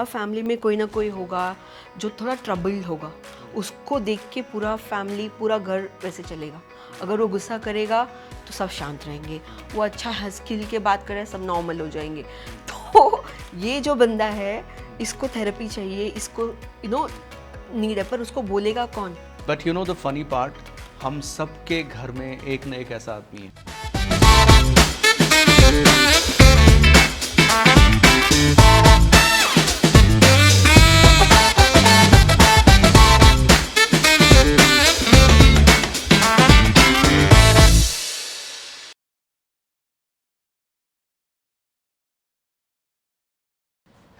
Family में कोई ना कोई होगा जो थोड़ा ट्रबल्ड होगा, उसको देख के पूरा फैमिली पूरा घर वैसे चलेगा। अगर वो गुस्सा करेगा तो सब शांत रहेंगे, वो अच्छा हंस खिल के बात करे सब नॉर्मल हो जाएंगे। तो ये जो बंदा है इसको थेरेपी चाहिए, इसको नीड है, पर उसको बोलेगा कौन? बट द फनी पार्ट, हम सबके घर में एक न एक ऐसा आदमी है।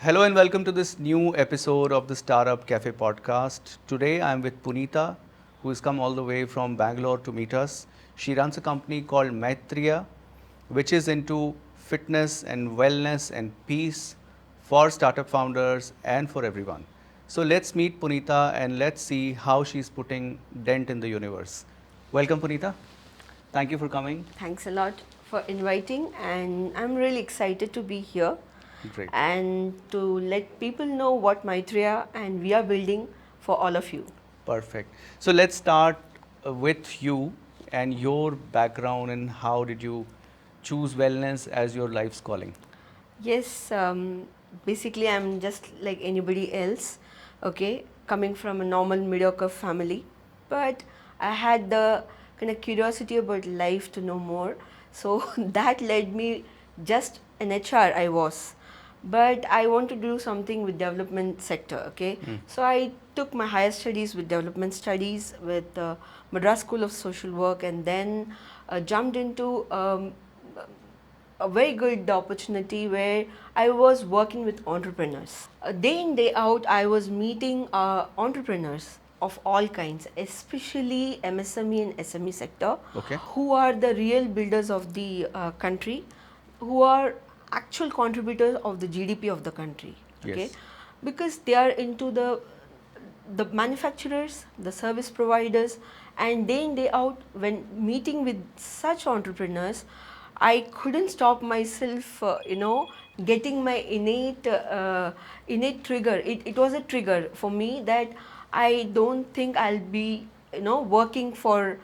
Hello and welcome to this new episode of the Startup Cafe podcast. Today I am with Punitha, who has come all the way from Bangalore to meet us. She runs a company called MyTreya, which is into fitness and wellness and peace for startup founders and for everyone. So let's meet Punitha and let's see how she's putting dent in the universe. Welcome, Punitha. Thank you for coming. Thanks a lot for inviting, and I'm really excited to be here. Great. And to let people know what MyTreya and we are building for all of you. Perfect. So let's start with you and your background and how did you choose wellness as your life's calling? Yes, basically I'm just like anybody else, okay, coming from a normal mediocre family, but I had the kind of curiosity about life to know more. So that led me just an HR I was. But I want to do something with development sector, okay? So I took my higher studies with development studies with Madras School of Social Work, and then jumped into a very good opportunity where I was working with entrepreneurs. Day in, day out, I was meeting entrepreneurs of all kinds, especially MSME and SME sector, Okay. who are the real builders of the country, who are actual contributors of the GDP of the country, okay? Yes. Because they are into the manufacturers, the service providers, and day in, day out, when meeting with such entrepreneurs, I couldn't stop myself, getting my innate trigger. It was a trigger for me that I don't think I'll be, working for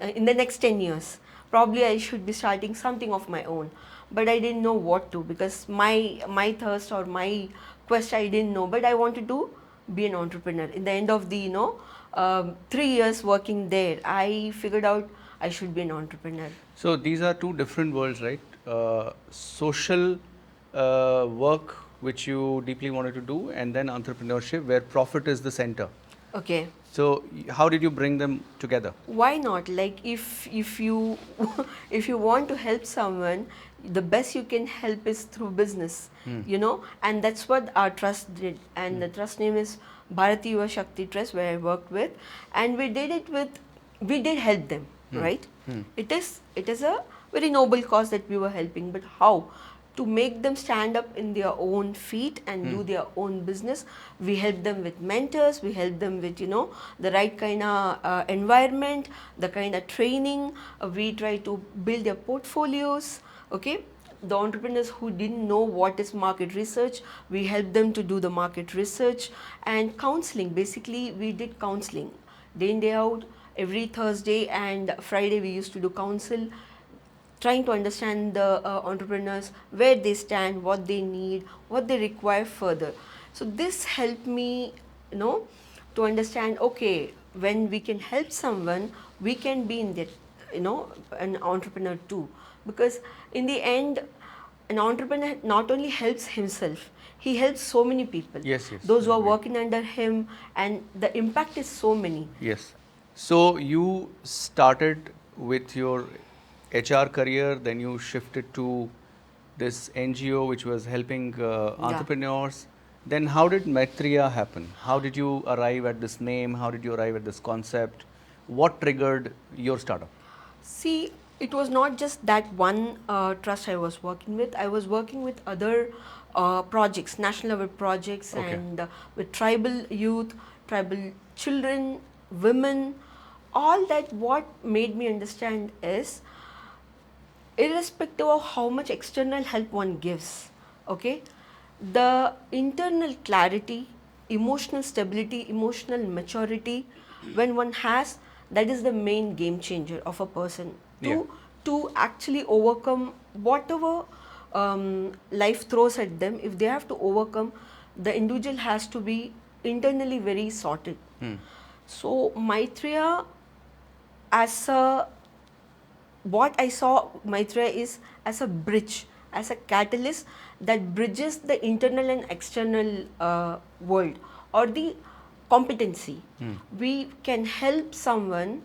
in the next 10 years. Probably I should be starting something of my own, but I didn't know what to, because my thirst or my quest I didn't know, but I wanted to be an entrepreneur. In the end of the 3 years working there, I figured out I should be an entrepreneur. So these are two different worlds, right? Social work, which you deeply wanted to do, and then entrepreneurship, where profit is the center. Okay. So how did you bring them together? Why not? Like if you if you want to help someone, the best you can help is through business, and that's what our trust did. And the trust name is Bharati Yuva Shakti Trust, where I worked with, and we did help them, right? It is a very noble cause that we were helping, but how? To make them stand up in their own feet and do their own business. We help them with mentors, we help them with, the right kind of environment, the kind of training. We try to build their portfolios, okay? The entrepreneurs who didn't know what is market research, we help them to do the market research. And counseling, basically we did counseling. Day in, day out, every Thursday and Friday we used to do counsel, trying to understand the entrepreneurs, where they stand, what they need, what they require further. So this helped me, to understand, okay, when we can help someone, we can be in that, an entrepreneur too. Because in the end, an entrepreneur not only helps himself, he helps so many people. Yes. Those who are working under him, and the impact is so many. Yes. So you started with your HR career, then you shifted to this NGO which was helping entrepreneurs. Then how did Maitria happen? How did you arrive at this name? How did you arrive at this concept? What triggered your startup? See, it was not just that one trust I was working with. I was working with other projects, national level projects, Okay. and with tribal youth, tribal children, women. All that, what made me understand is, irrespective of how much external help one gives, okay, the internal clarity, emotional stability, emotional maturity, when one has, that is the main game changer of a person Yeah. to actually overcome whatever life throws at them. If they have to overcome, the individual has to be internally very sorted. So Maitria, as a, what I saw Maitria is as a bridge, as a catalyst that bridges the internal and external world, or the competency. We can help someone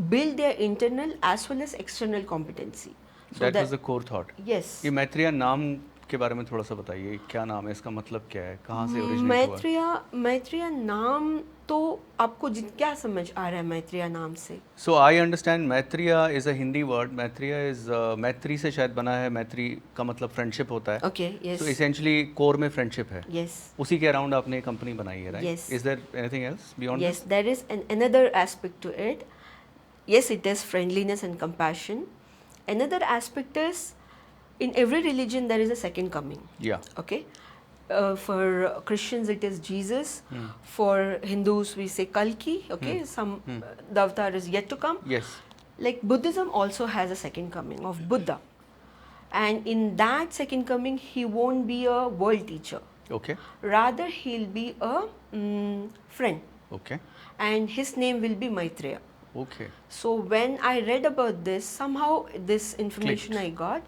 build their internal as well as external competency. That was the core thought. Yes. ये मैत्रिया नाम के बारे में थोड़ा सा बताइए, क्या नाम है इसका, मतलब क्या है, कहाँ से ओरिजिनेट हुआ? मैत्रिया नाम तो आपको क्या समझ आ रहा है मैत्रिया नाम से? So I understand Maitria is a Hindi word. Maitria is मैत्री से शायद बना है. मैत्री का मतलब फ्रेंडशिप होता है. Okay, yes. So essentially core में फ्रेंडशिप है. Yes. उसी के अराउंड आपने कंपनी बनाई है, right? Yes. Is there anything else beyond yes, this? there is another aspect to it. Yes, it is friendliness and compassion. Another aspect is, in every religion there is a second coming. Yeah. Okay. For Christians it is Jesus. For Hindus we say Kalki. Okay. The avatar is yet to come. Yes. Like Buddhism also has a second coming of Buddha, and in that second coming he won't be a world teacher. Okay. Rather he'll be a friend. Okay. And his name will be Maitreya. Okay. So when I read about this, somehow this information Clicked. I got,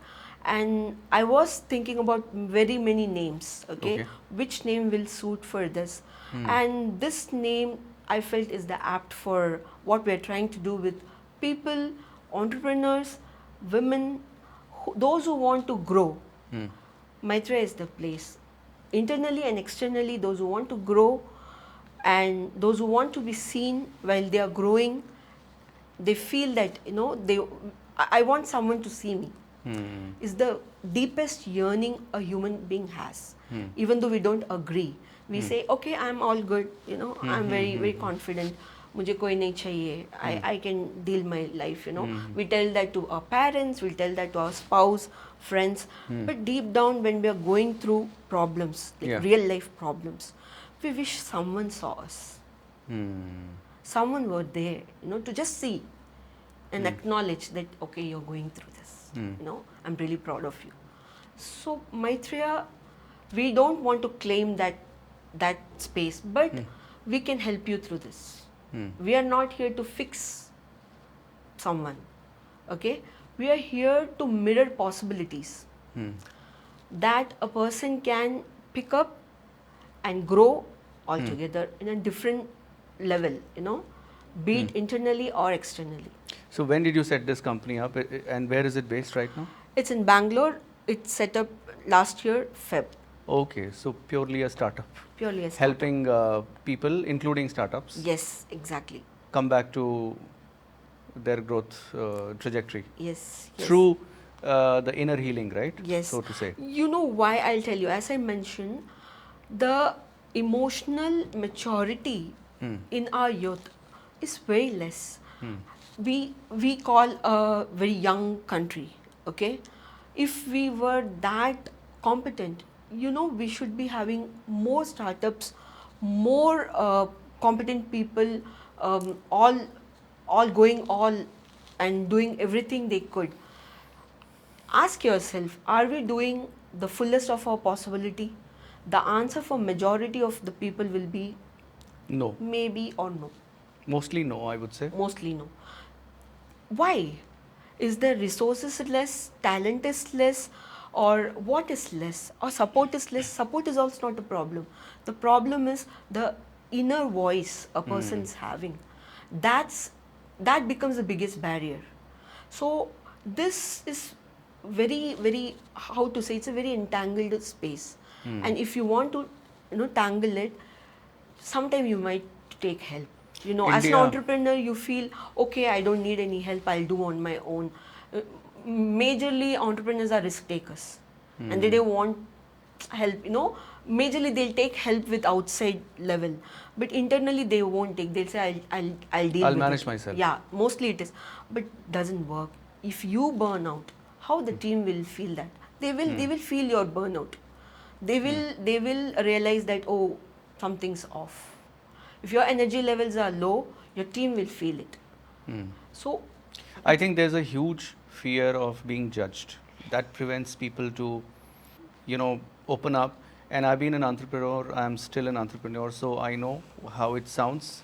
and I was thinking about very many names. Okay. Which name will suit for this? And this name I felt is the apt for what we are trying to do with people, entrepreneurs, women, those who want to grow. Maitreya is the place. Internally and externally, those who want to grow and those who want to be seen while they are growing, they feel that, I want someone to see me. Is the deepest yearning a human being has. Even though we don't agree, we say, okay, I'm all good, I'm very, very confident. मुझे कोई नहीं चाहिए. I can deal my life, We tell that to our parents, we tell that to our spouse, friends. But deep down, when we are going through problems, like real life problems, we wish someone saw us. Someone were there, to just see and acknowledge that, okay, you're going through this. I'm really proud of you. So Maitreya, we don't want to claim that space, but we can help you through this. We are not here to fix someone. Okay? We are here to mirror possibilities that a person can pick up and grow altogether in a different level, be it internally or externally. So when did you set this company up, and where is it based right now? It's in Bangalore. It's set up last year, Feb. Okay, so purely a startup. Purely a startup. Helping people, including startups. Yes, exactly. Come back to their growth trajectory. Yes. Through the inner healing, right? Yes. So to say. You know why? I'll tell you. As I mentioned, the emotional maturity in our youth is very less. We call a very young country. Okay, if we were that competent, we should be having more startups, more competent people, all going all and doing everything they could. Ask yourself, are we doing the fullest of our possibility? The answer for majority of the people will be no. Maybe or no. Mostly no, I would say. Mostly no. Why? Is there resources less, talent is less, or what is less, or support is less? Support is also not a problem. The problem is the inner voice a person is having. That becomes the biggest barrier. So this is very, very, how to say, it's a very entangled space. And if you want to, tangle it, sometime you might take help. As an entrepreneur, you feel, okay, I don't need any help, I'll do on my own. Majorly, entrepreneurs are risk takers. And they don't want help, Majorly, they'll take help with outside level. But internally, they won't take. They'll say, I'll deal with it. I'll manage myself. Yeah, mostly it is. But doesn't work. If you burn out, how the team will feel that? They will feel your burnout. they will realize that, oh, something's off. If your energy levels are low, your team will feel it. So I think there's a huge fear of being judged that prevents people to, open up. And I've been an entrepreneur, I'm still an entrepreneur, so I know how it sounds.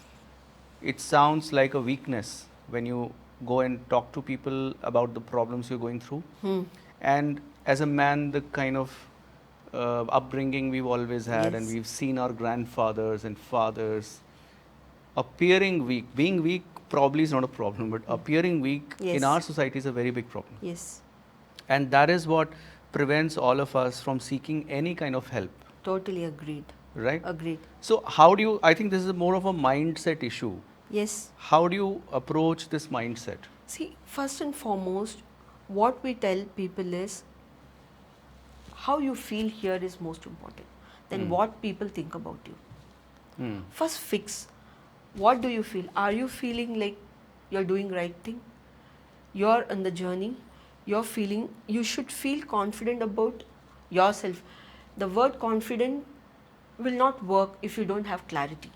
It sounds like a weakness when you go and talk to people about the problems you're going through. And as a man, the kind of upbringing we've always had, and Yes. we've seen our grandfathers and fathers appearing weak. Being weak probably is not a problem, but appearing weak in Yes. our society is a very big problem. yes, And that is what prevents all of us from seeking any kind of help, totally agreed. right? Agreed. So, how do you, I think this is more of a mindset issue. Yes. How do you approach this mindset? See, first and foremost, what we tell people is how you feel here is most important than what people think about you. Hmm. First, fix what do you feel. Are you feeling like you're doing right thing? You're on the journey. You're feeling. You should feel confident about yourself. The word confident will not work if you don't have clarity.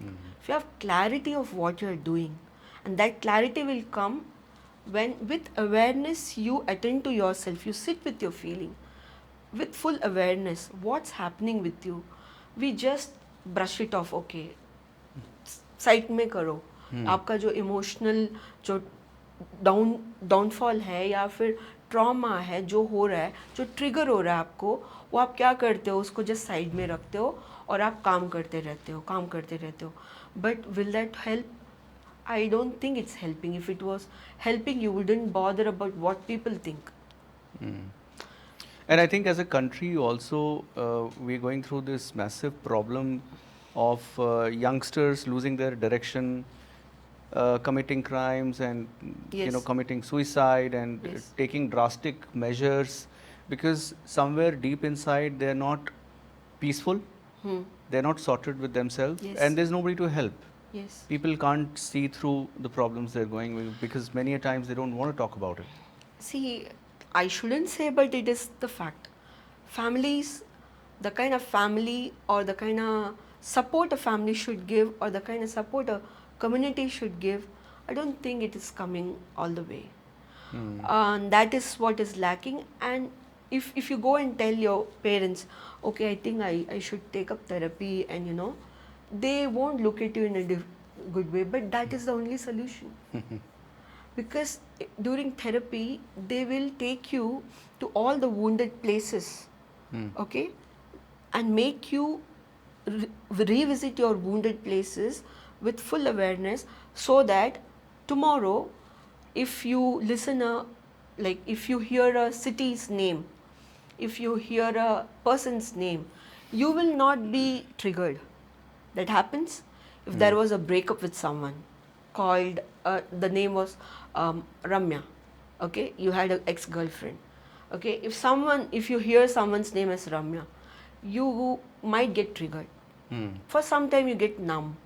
If you have clarity of what you're doing, and that clarity will come when with awareness you attend to yourself, you sit with your feeling with full awareness what's happening with you. We just brush it off, okay, side में करो. आपका जो emotional जो downfall है या फिर trauma है जो हो रहा है, जो ट्रिगर हो रहा है आपको, वो आप क्या करते हो, उसको जस्ट साइड में रखते हो और आप काम करते रहते हो. But will that help? I don't think it's helping. If it was helping, you wouldn't bother about what people think. And I think as a country also, we're going through this massive problem of youngsters losing their direction, committing crimes and Yes. committing suicide and Yes. taking drastic measures because somewhere deep inside they're not peaceful, they're not sorted with themselves, Yes. and there's nobody to help. Yes. People can't see through the problems they're going with because many a times they don't want to talk about it. See, I shouldn't say, but it is the fact. Families, the kind of family or the kind of support a family should give or the kind of support a community should give, I don't think it is coming all the way. And that is what is lacking. And if you go and tell your parents, okay, I think I should take up therapy, and they won't look at you in a good way, but that is the only solution. Because during therapy, they will take you to all the wounded places, okay, and make you revisit your wounded places with full awareness, so that tomorrow, if you listen like if you hear a city's name, if you hear a person's name, you will not be triggered. That happens if there was a breakup with someone called, the name was Ramya, okay, you had an ex-girlfriend, okay, if you hear someone's name as Ramya, you might get triggered. For some time you get numb,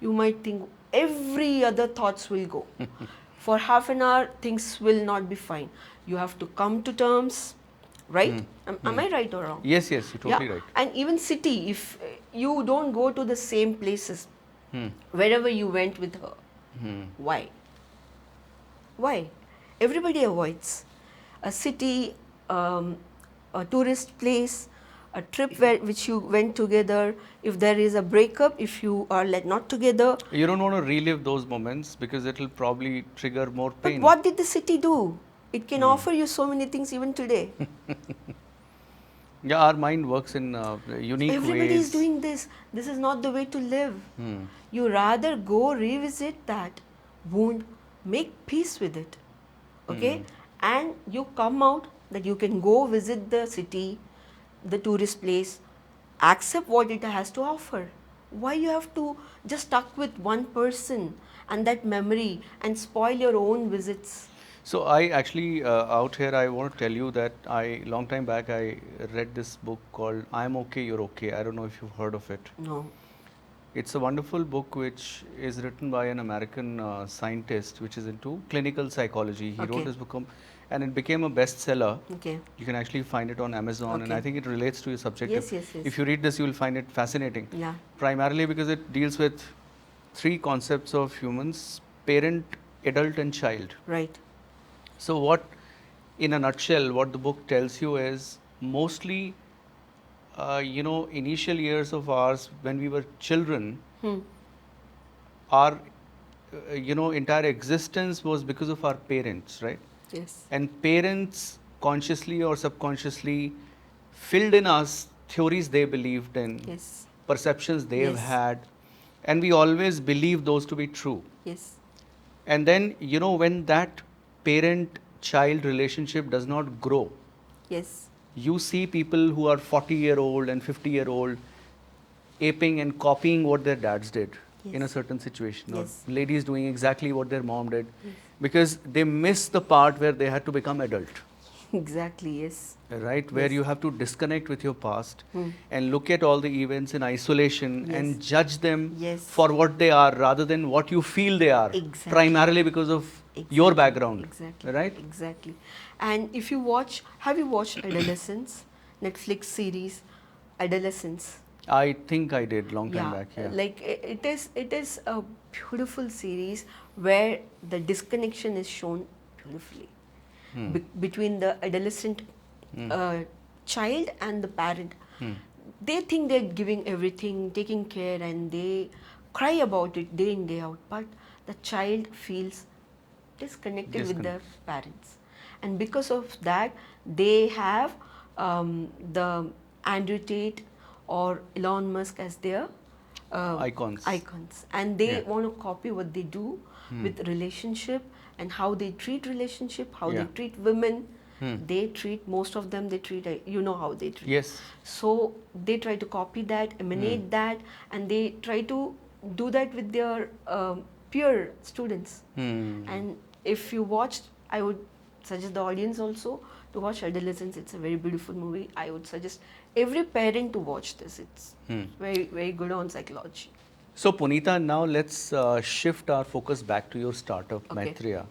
you might think every other thoughts will go. For half an hour things will not be fine. You have to come to terms, right? Am I right or wrong? Yes, you're totally right. And even city, if you don't go to the same places wherever you went with her, why everybody avoids a city, a tourist place, a trip which you went together. If there is a breakup, if you are like not together, You don't want to relive those moments because it will probably trigger more but pain. what did the city do? It can offer you so many things even today. Yeah, our mind works in unique Everybody ways. is doing this. This is not the way to live. You rather go revisit that wound, make peace with it, okay, and you come out that you can go visit the city, the tourist place, accept what it has to offer. Why you have to just stuck with one person and that memory and spoil your own visits? So I actually, out here, I want to tell you that long time back, I read this book called I'm Okay, You're Okay. I don't know if you've heard of it. No. It's a wonderful book which is written by an American scientist which is into clinical psychology. He wrote Okay. this book and it became a bestseller. Okay. You can actually find it on Amazon, and Okay. I think it relates to your subject. Yes, yes, yes. If you read this, you will find it fascinating. Yeah. Primarily because it deals with three concepts of humans: parent, adult, and child. Right. So what, in a nutshell, what the book tells you is mostly, initial years of ours when we were children, our, entire existence was because of our parents, right? Yes. And parents consciously or subconsciously filled in us theories they believed in, Yes. perceptions they have Yes. had, and we always believe those to be true. Yes. And then, when that parent-child relationship does not grow, Yes. you see people who are 40-year-old and 50-year-old aping and copying what their dads did in a Yes. certain situation, Yes. or ladies doing exactly what their mom did, because they miss the part where they had to become adult, Exactly. Yes. right? Where Yes. you have to disconnect with your past and look at all the events in isolation Yes. and judge them Yes. for what they are rather than what you feel they are, Exactly. primarily because of your background, Exactly. right? Exactly. And if you watch, have you watched Adolescence? Netflix series, Adolescence. I think I did long time Yeah, back. Yeah. like it is a beautiful series where the disconnection is shown beautifully between the adolescent child and the parent. They think they're giving everything, taking care, and they cry about it day in day out. But the child feels disconnected with their parents, and because of that, they have the Andrew Tate or Elon Musk as their icons, and they Yeah. want to copy what they do with relationship and how they treat relationship, how they Yeah. treat women. They treat, most of them, they treat, you know how they treat. Yes. So they try to copy that, emanate that, and they try to do that with their peer students. And if you watched, I would suggest the audience also to watch Adolescence. It's a very beautiful movie. I would suggest every parent to watch this. It's very, very good on psychology. So, Punitha, now let's shift our focus back to your startup, Okay. Maitria.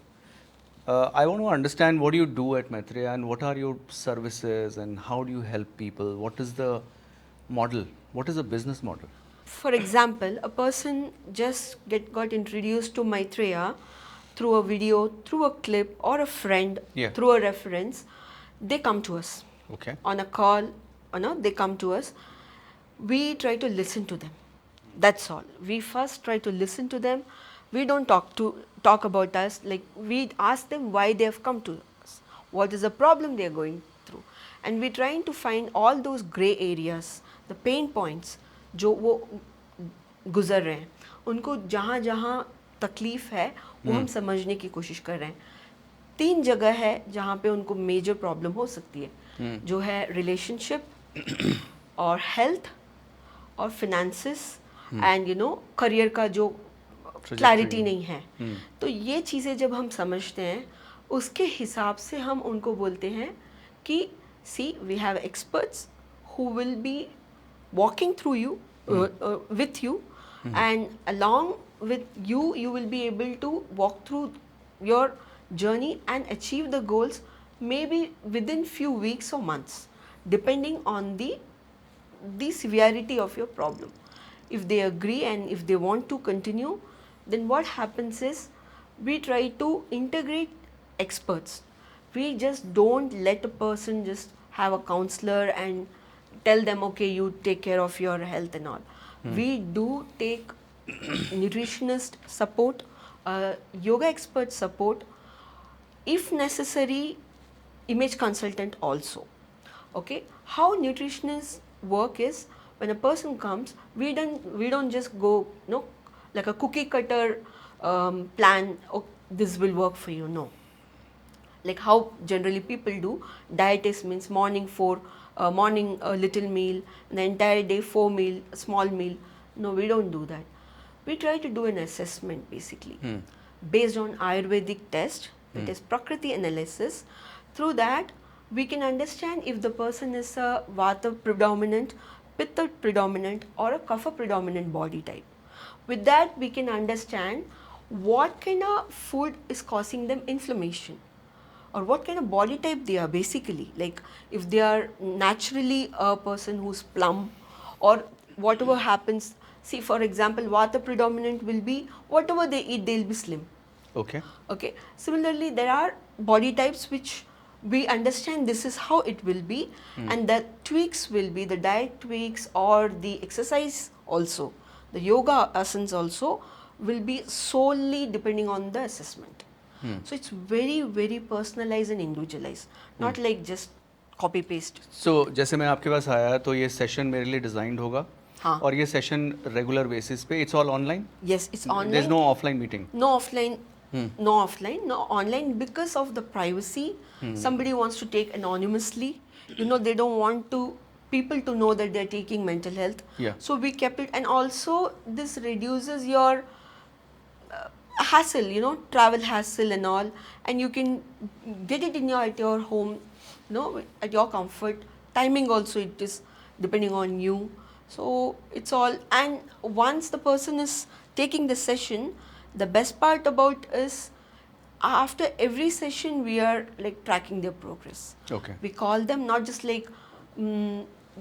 I want to understand what do you do at Maitria and what are your services and how do you help people? What is the model? What is the business model? For example, a person just got introduced to MyTreya through a video, through a clip, or a friend, Yeah. through a reference. They come to us Okay. on a call. They come to us. We try to listen to them. That's all. We first try to listen to them. We don't talk about us. Like, we ask them why they have come to us. What is the problem they are going through? And we're trying to find all those gray areas, the pain points, जो वो गुजर रहे हैं, उनको जहाँ जहाँ तकलीफ है वो हम समझने की कोशिश कर रहे हैं. 3 जगह है जहाँ पे उनको मेजर प्रॉब्लम हो सकती है, जो है रिलेशनशिप और हेल्थ और फिनेंसेस एंड करियर का जो क्लैरिटी नहीं है. तो ये चीज़ें जब हम समझते हैं, उसके हिसाब से हम उनको बोलते हैं कि see we have experts who will be walking through you with you, and along with you will be able to walk through your journey and achieve the goals, maybe within few weeks or months, depending on the severity of your problem. If they agree and if they want to continue, then what happens is we try to integrate experts. We just don't let a person just have a counselor and tell them, okay, you take care of your health and all. We do take nutritionist support, yoga expert support, if necessary, image consultant also. Okay, how nutritionists work is, when a person comes, we don't just go like a cookie cutter plan. Oh, this will work for you. No, like how generally people do. Dietist means morning a little meal, the entire day 4 meal, a small meal. No, we don't do that. We try to do an assessment basically based on Ayurvedic test, it is Prakriti analysis. Through that, we can understand if the person is a Vata predominant, pitta predominant or a kapha predominant body type. With that, we can understand what kind of food is causing them inflammation, or what kind of body type they are basically. Like if they are naturally a person who's plump, or whatever happens. See, for example, vata predominant will be whatever they eat, they'll be slim. Okay. Okay. Similarly, there are body types which we understand this is how it will be, and the tweaks will be the diet tweaks or the exercise also. The yoga asanas also will be solely depending on the assessment. So it's very, very personalized and individualized, not like just copy paste. So जैसे मैं आपके पास आया तो ये session मेरे लिए designed होगा हाँ. और ये सेशन रेगुलर बेसिस पे it's all online Yes, it's online. There is no offline meeting No offline, no offline, no online because of the privacy. Somebody wants to take anonymously. You know, they don't want to people to know that they're taking mental health. Yeah. So we kept it, and also this reduces your hassle, you know, travel hassle and all, and you can get it in at your home, you know, at your comfort. Timing also it is depending on you. So it's all, and once the person is taking the session, the best part about is after every session we are like tracking their progress. Okay. We call them not just like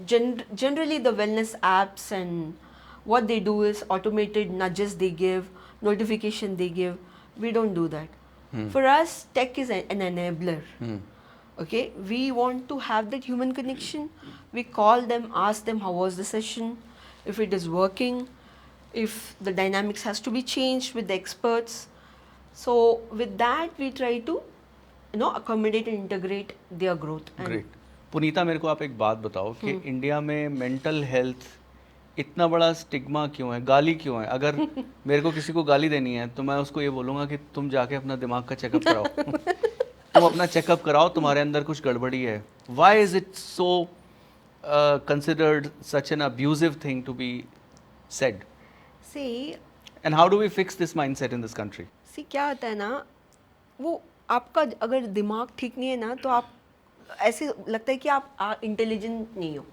generally the wellness apps, and what they do is automated nudges they give, notification they give. We don't do that. For us, tech is an enabler. Okay, we want to have that human connection. We call them, ask them how was the session, if it is working, if the dynamics has to be changed with the experts. So with that, we try to, you know, accommodate and integrate their growth. And great Punita, मेरे को आप एक बात बताओ कि India में mental health इतना बड़ा स्टिग्मा क्यों है, गाली क्यों है? अगर मेरे को किसी को गाली देनी है तो मैं उसको ये बोलूँगा कि तुम जाके अपना दिमाग का चेकअप कराओ तुम अपना चेकअप कराओ, तुम्हारे अंदर कुछ गड़बड़ी है. Why is it so considered such an abusive thing to be said? See, And how do we fix this mindset in this country? सी क्या होता है ना, वो आपका अगर दिमाग ठीक नहीं है ना, तो आप ऐसे लगता है कि आप इंटेलिजेंट नहीं हो.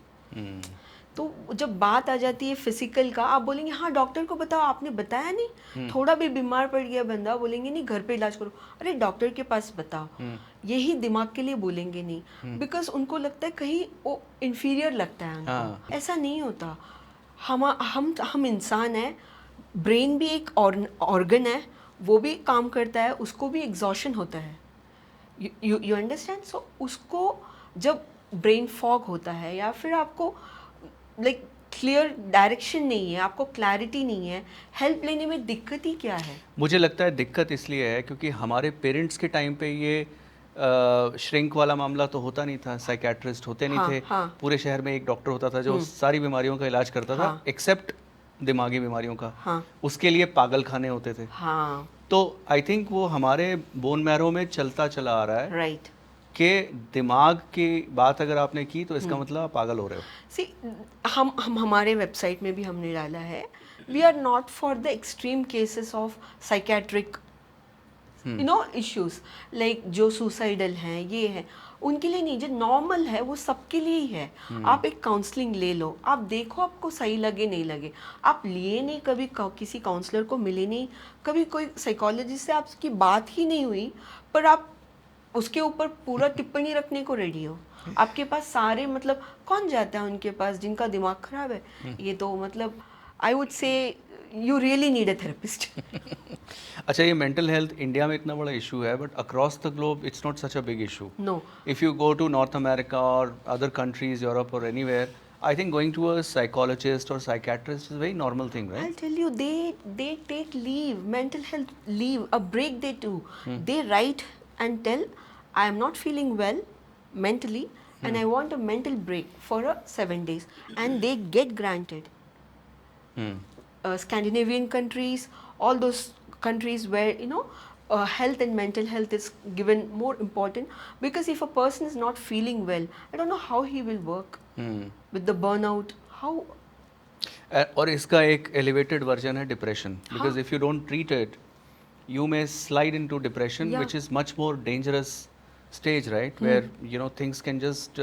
तो जब बात आ जाती है फिजिकल का, आप बोलेंगे हाँ डॉक्टर को बताओ, आपने बताया नहीं. थोड़ा भी बीमार पड़ गया बंदा, बोलेंगे नहीं घर पे इलाज करो, अरे डॉक्टर के पास बताओ. यही दिमाग के लिए बोलेंगे नहीं, बिकॉज उनको लगता है कहीं वो इन्फीरियर लगता है उनको. ऐसा नहीं होता. हम इंसान हैं, ब्रेन भी एक ऑर्गन है, वो भी काम करता है, उसको भी एग्जॉशन होता है. You understand. सो उसको जब ब्रेन फॉग होता है या फिर आपको लाइक क्लियर डायरेक्शन नहीं है, आपको क्लैरिटी नहीं है, हेल्प लेने में दिक्कत ही क्या है? मुझे लगता है दिक्कत इसलिए है क्योंकि हमारे पेरेंट्स के टाइम पे ये श्रिंक वाला मामला तो होता नहीं था, साइकेट्रिस्ट होते नहीं थे. पूरे शहर में एक डॉक्टर होता था जो सारी बीमारियों का इलाज करता था एक्सेप्ट दिमागी बीमारियों का. उसके लिए पागल खाने होते थे. तो आई थिंक वो हमारे बोन मैरो में चलता चला आ रहा है. राइट. कि दिमाग की बात अगर आपने की तो इसका मतलब आप पागल हो रहे हो. सी, हम हमारे वेबसाइट में भी हमने डाला है, we are not for the extreme cases of psychiatric you know issues, like जो सुसाइडल हैं, ये हैं, उनके लिए नहीं. जो नॉर्मल है वो सबके लिए ही है. आप एक काउंसलिंग ले लो, आप देखो आपको सही लगे नहीं लगे. आप लिए नहीं, कभी किसी काउंसलर को मिले नहीं, कभी कोई साइकोलॉजिस्ट से आपकी बात ही नहीं हुई, पर आप उसके ऊपर पूरा टिप्पणी रखने को रेडी हो. आपके पास सारे, मतलब कौन जाता है उनके पास जिनका दिमाग खराब है? ये तो मतलब I would say you really need a therapist. अच्छा, ये मेंटल हेल्थ इंडिया में इतना बड़ा इशू है, but across the globe it's not such a big issue. No. If you go to North America और अदर कंट्रीज, यूरोप और anywhere, I think going to a psychologist or psychiatrist is a very normal thing, right? I'll tell you, they take leave, mental health leave, a break they do. They write and tell, I am not feeling well mentally and I want a mental break for 7 days, and they get granted. Scandinavian countries, all those countries where, you know, health and mental health is given more important, because if a person is not feeling well, I don't know how he will work with the burnout. How? और इसका एक elevated version है depression, because if you don't treat it, you may slide into depression, which is much more dangerous stage, right? Where you know things can just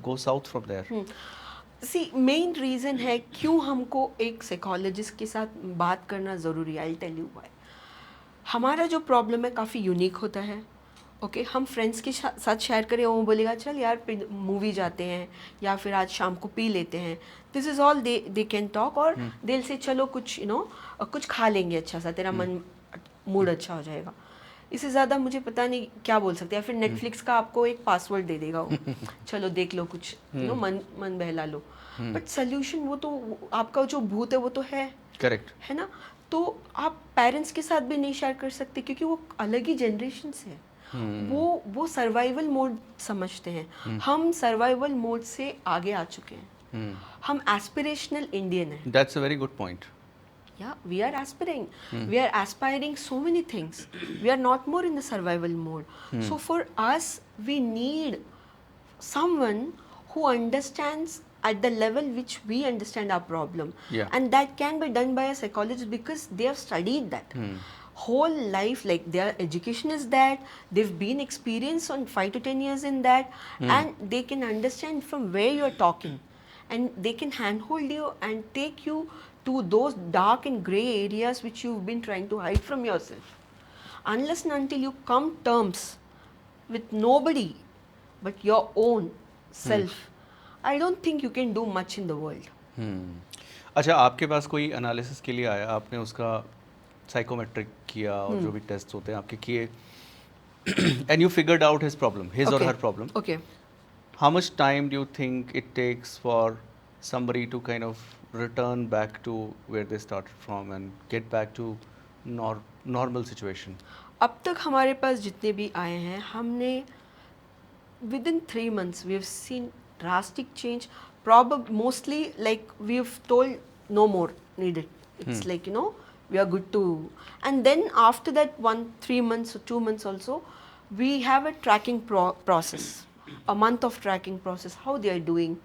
go south from there. See main reason है क्यों हमको एक psychologist के साथ बात करना ज़रूरी है। I tell you why. हमारा जो प्रॉब्लम है काफ़ी यूनिक होता है। ओके हम फ्रेंड्स के साथ शेयर करें, वो बोलेगा चल यार मूवी जाते हैं या फिर आज शाम को पी लेते हैं। This is all they can talk, और दिल से चलो कुछ कुछ खा लेंगे अच्छा सा, तेरा मन मूड अच्छा हो जाएगा। इससे ज़्यादा मुझे पता नहीं क्या बोल सकते हैं। फिर नेटफ्लिक्स का आपको एक पासवर्ड दे देगा वो, चलो देख लो कुछ, मन बहला लो। बट सोल्यूशन वो तो आपका जो भूत है वो तो है, करेक्ट है ना। तो आप पेरेंट्स के साथ भी नहीं शेयर कर सकते क्योंकि वो अलग ही जनरेशन से है। वो सर्वाइवल मोड समझते हैं। हम सर्वाइवल मोड से आगे आ चुके हैं। हम एस्पिरेशनल इंडियन हैं। That's a very good point. Yeah, we are aspiring. We are aspiring so many things. We are not more in the survival mode. So for us, we need someone who understands at the level which we understand our problem. Yeah. And that can be done by a psychologist because they have studied that. Whole life, like their education is that, they've been experienced on 5 to 10 years in that, and they can understand from where you are talking, and they can handhold you and take you to those dark and grey areas which you've been trying to hide from yourself. Unless and until you come terms with nobody but your own self, I don't think you can do much in the world. अच्छा, आपके पास कोई analysis के लिए आया, आपने उसका psychometric किया और जो भी टेस्ट होते हैं आपके किए, and you figured out his problem, his और हर problem. Okay. How much time do you think it takes for somebody to kind of return back to where they started from and get back to normal situation? अब तक हमारे पास जितने भी आए हैं, हमने within 3 months we have seen drastic change. Mostly like we've told no more needed. It's like we are good to. And then after that 3 months or 2 months also, we have a tracking process, a month of tracking process, how they are doing.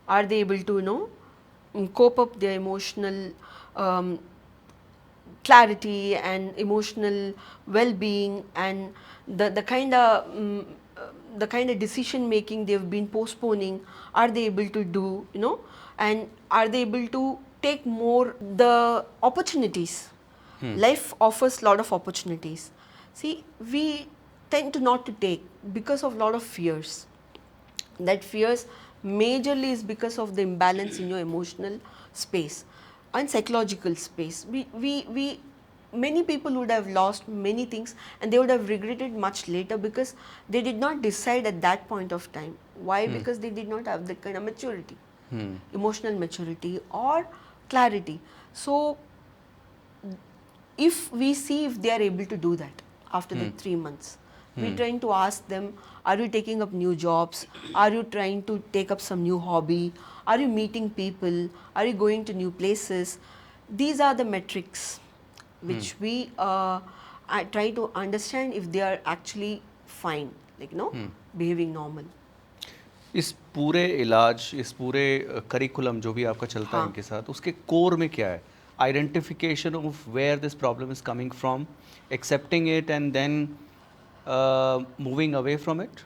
Are they able to cope up their emotional clarity and emotional well-being, and the kind of decision making they've been postponing, are they able to do, and are they able to take more the opportunities. Life offers lot of opportunities. See, we tend to not to take because of lot of fears. That fears majorly is because of the imbalance in your emotional space and psychological space. We many people would have lost many things and they would have regretted much later because they did not decide at that point of time. Why? Because they did not have that kind of maturity, emotional maturity or clarity. So if we see if they are able to do that after the 3 months, we're trying to ask them, are you taking up new jobs? Are you trying to take up some new hobby? Are you meeting people? Are you going to new places? These are the metrics which we try to understand if they are actually fine, like behaving normal. इस पूरे इलाज, इस पूरे curriculum जो भी आपका चलता है इनके साथ, उसके कोर में क्या है? Identification of where this problem is coming from, accepting it and then moving away from it?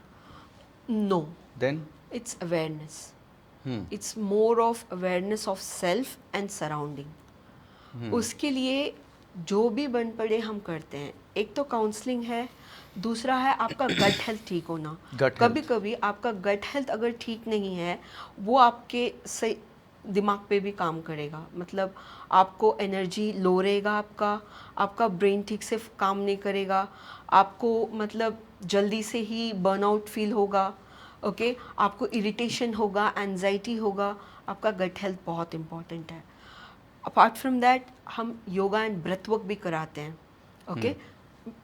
No. Then? It's awareness. It's more of awareness of self and surrounding. उसके लिए जो भी बन पड़े हम करते हैं. एक तो काउंसलिंग है, दूसरा है आपका गट हेल्थ ठीक होना. कभी कभी आपका गट हेल्थ अगर ठीक नहीं है, वो आपके सही दिमाग पे भी काम करेगा. मतलब आपको एनर्जी लो रहेगा, आपका ब्रेन ठीक से काम नहीं करेगा, आपको मतलब जल्दी से ही बर्नआउट फील होगा. ओके आपको इरिटेशन होगा, एंजाइटी होगा. आपका गट हेल्थ बहुत इम्पॉर्टेंट है. अपार्ट फ्रॉम दैट हम योगा एंड ब्रेथ वर्क भी कराते हैं. Okay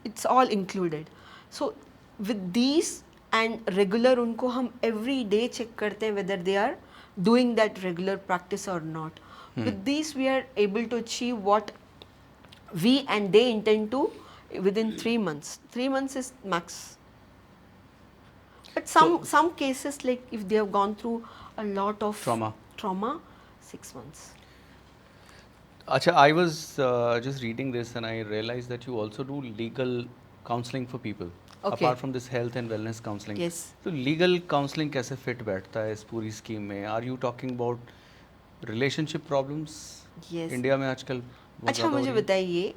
it's all included. So with these and regular उनको हम एवरी डे चेक करते हैं whether they are doing that regular practice or not. With these we are able to achieve what we and they intend to within 3 months. 3 months is max. But some cases, like if they have gone through a lot of trauma 6 months. Acha, I was just reading this and I realized that you also do legal counseling for people. Okay. apart from this health and wellness counseling. Yes. तो legal counselling कैसे fit बैठता है इस पूरी scheme में? Are you talking about relationship problems? Yes. India में आजकल बहुत अच्छा, ज़्यादा हो मुझे रही है। बताइए,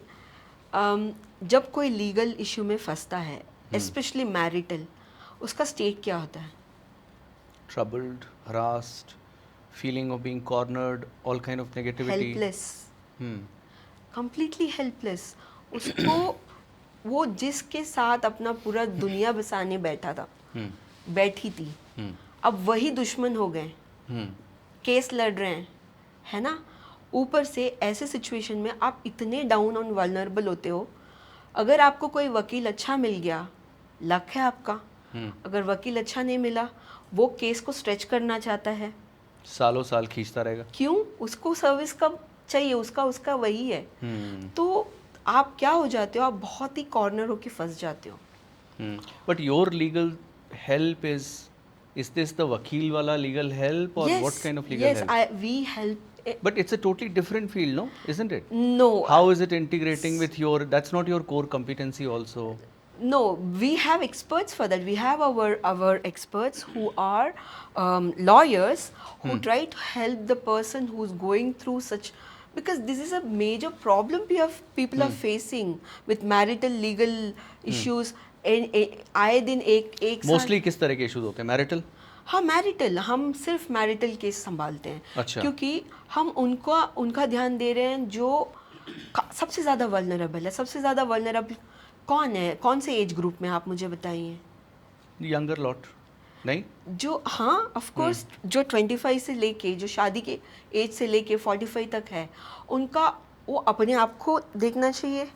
जब कोई लीगल इशू में फंसता है, स्पेशली मैरिटल, उसका स्टेट क्या होता है? Troubled, harassed, feeling of being cornered, all kind of negativity. Helpless, Hmm. Completely helpless. उसको वो जिसके साथ अपना पूरा दुनिया बसाने बैठा था, Hmm. बैठी थी, Hmm. अब वही दुश्मन हो गए, Hmm. केस लड़ रहे हैं, है ना? ऊपर से ऐसे सिचुएशन में आप इतने डाउन और वल्नरेबल होते हो। अगर आपको कोई वकील अच्छा मिल गया, लक है आपका। अगर वकील अच्छा नहीं मिला, वो केस को स्ट्रेच करना चाहता है, सालों साल खींचता रहेगा। क्यों? उसको सर्विस कब चाहिए, उसका वही है। Hmm. तो आप क्या हो जाते हो, आप बहुत ही कॉर्नर होके फंस जाते हो। Hmm. But your legal help is this the वकील वाला legal help or what kind of legal help? we help. But it's a totally different field, no? Isn't it? No. How is it integrating with your, that's not your core competency also? No, we have experts for that. We have our experts who are lawyers who try to help the person who's going through such, because this is a major problem people are facing with marital legal issues. आए दिन एक Mostly किस तरह के issues होते हैं? Marital? हाँ, marital, हम सिर्फ मैरिटल केस संभालते हैं। अच्छा। क्योंकि हम उनका ध्यान दे रहे हैं जो सबसे ज़्यादा वल्नरेबल है। सबसे ज़्यादा वल्नरेबल कौन है, कौन से एज ग्रुप में, आप मुझे बताइए। Younger lot, नहीं? जो, हाँ ऑफ कोर्स, जो 25 से लेके, जो शादी के एज से लेके 45 तक है, उनका वो अपने आप को देखना चाहिए।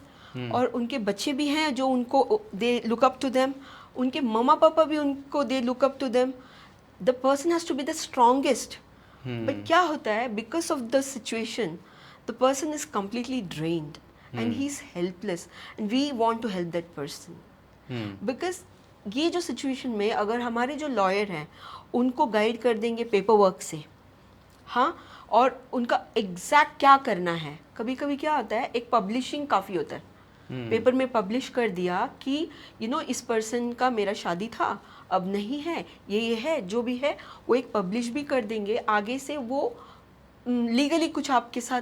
और उनके बच्चे भी हैं जो उनको they look up to them, उनके मम्मा पापा भी उनको they look up to them. The person has to be the strongest. But क्या होता है, because of the situation, the person is completely drained and he is helpless, and we want to help that person. Because ये जो situation में अगर हमारे जो lawyer हैं उनको गाइड कर देंगे पेपर वर्क से, हाँ, और उनका एग्जैक्ट क्या करना है। कभी कभी क्या होता है, एक पब्लिशिंग काफ़ी होता है, पेपर में पब्लिश कर दिया कि इस पर्सन का मेरा शादी था, अब नहीं है, ये है, जो भी है वो एक पब्लिश भी कर देंगे। आगे से वो लीगली कुछ आपके साथ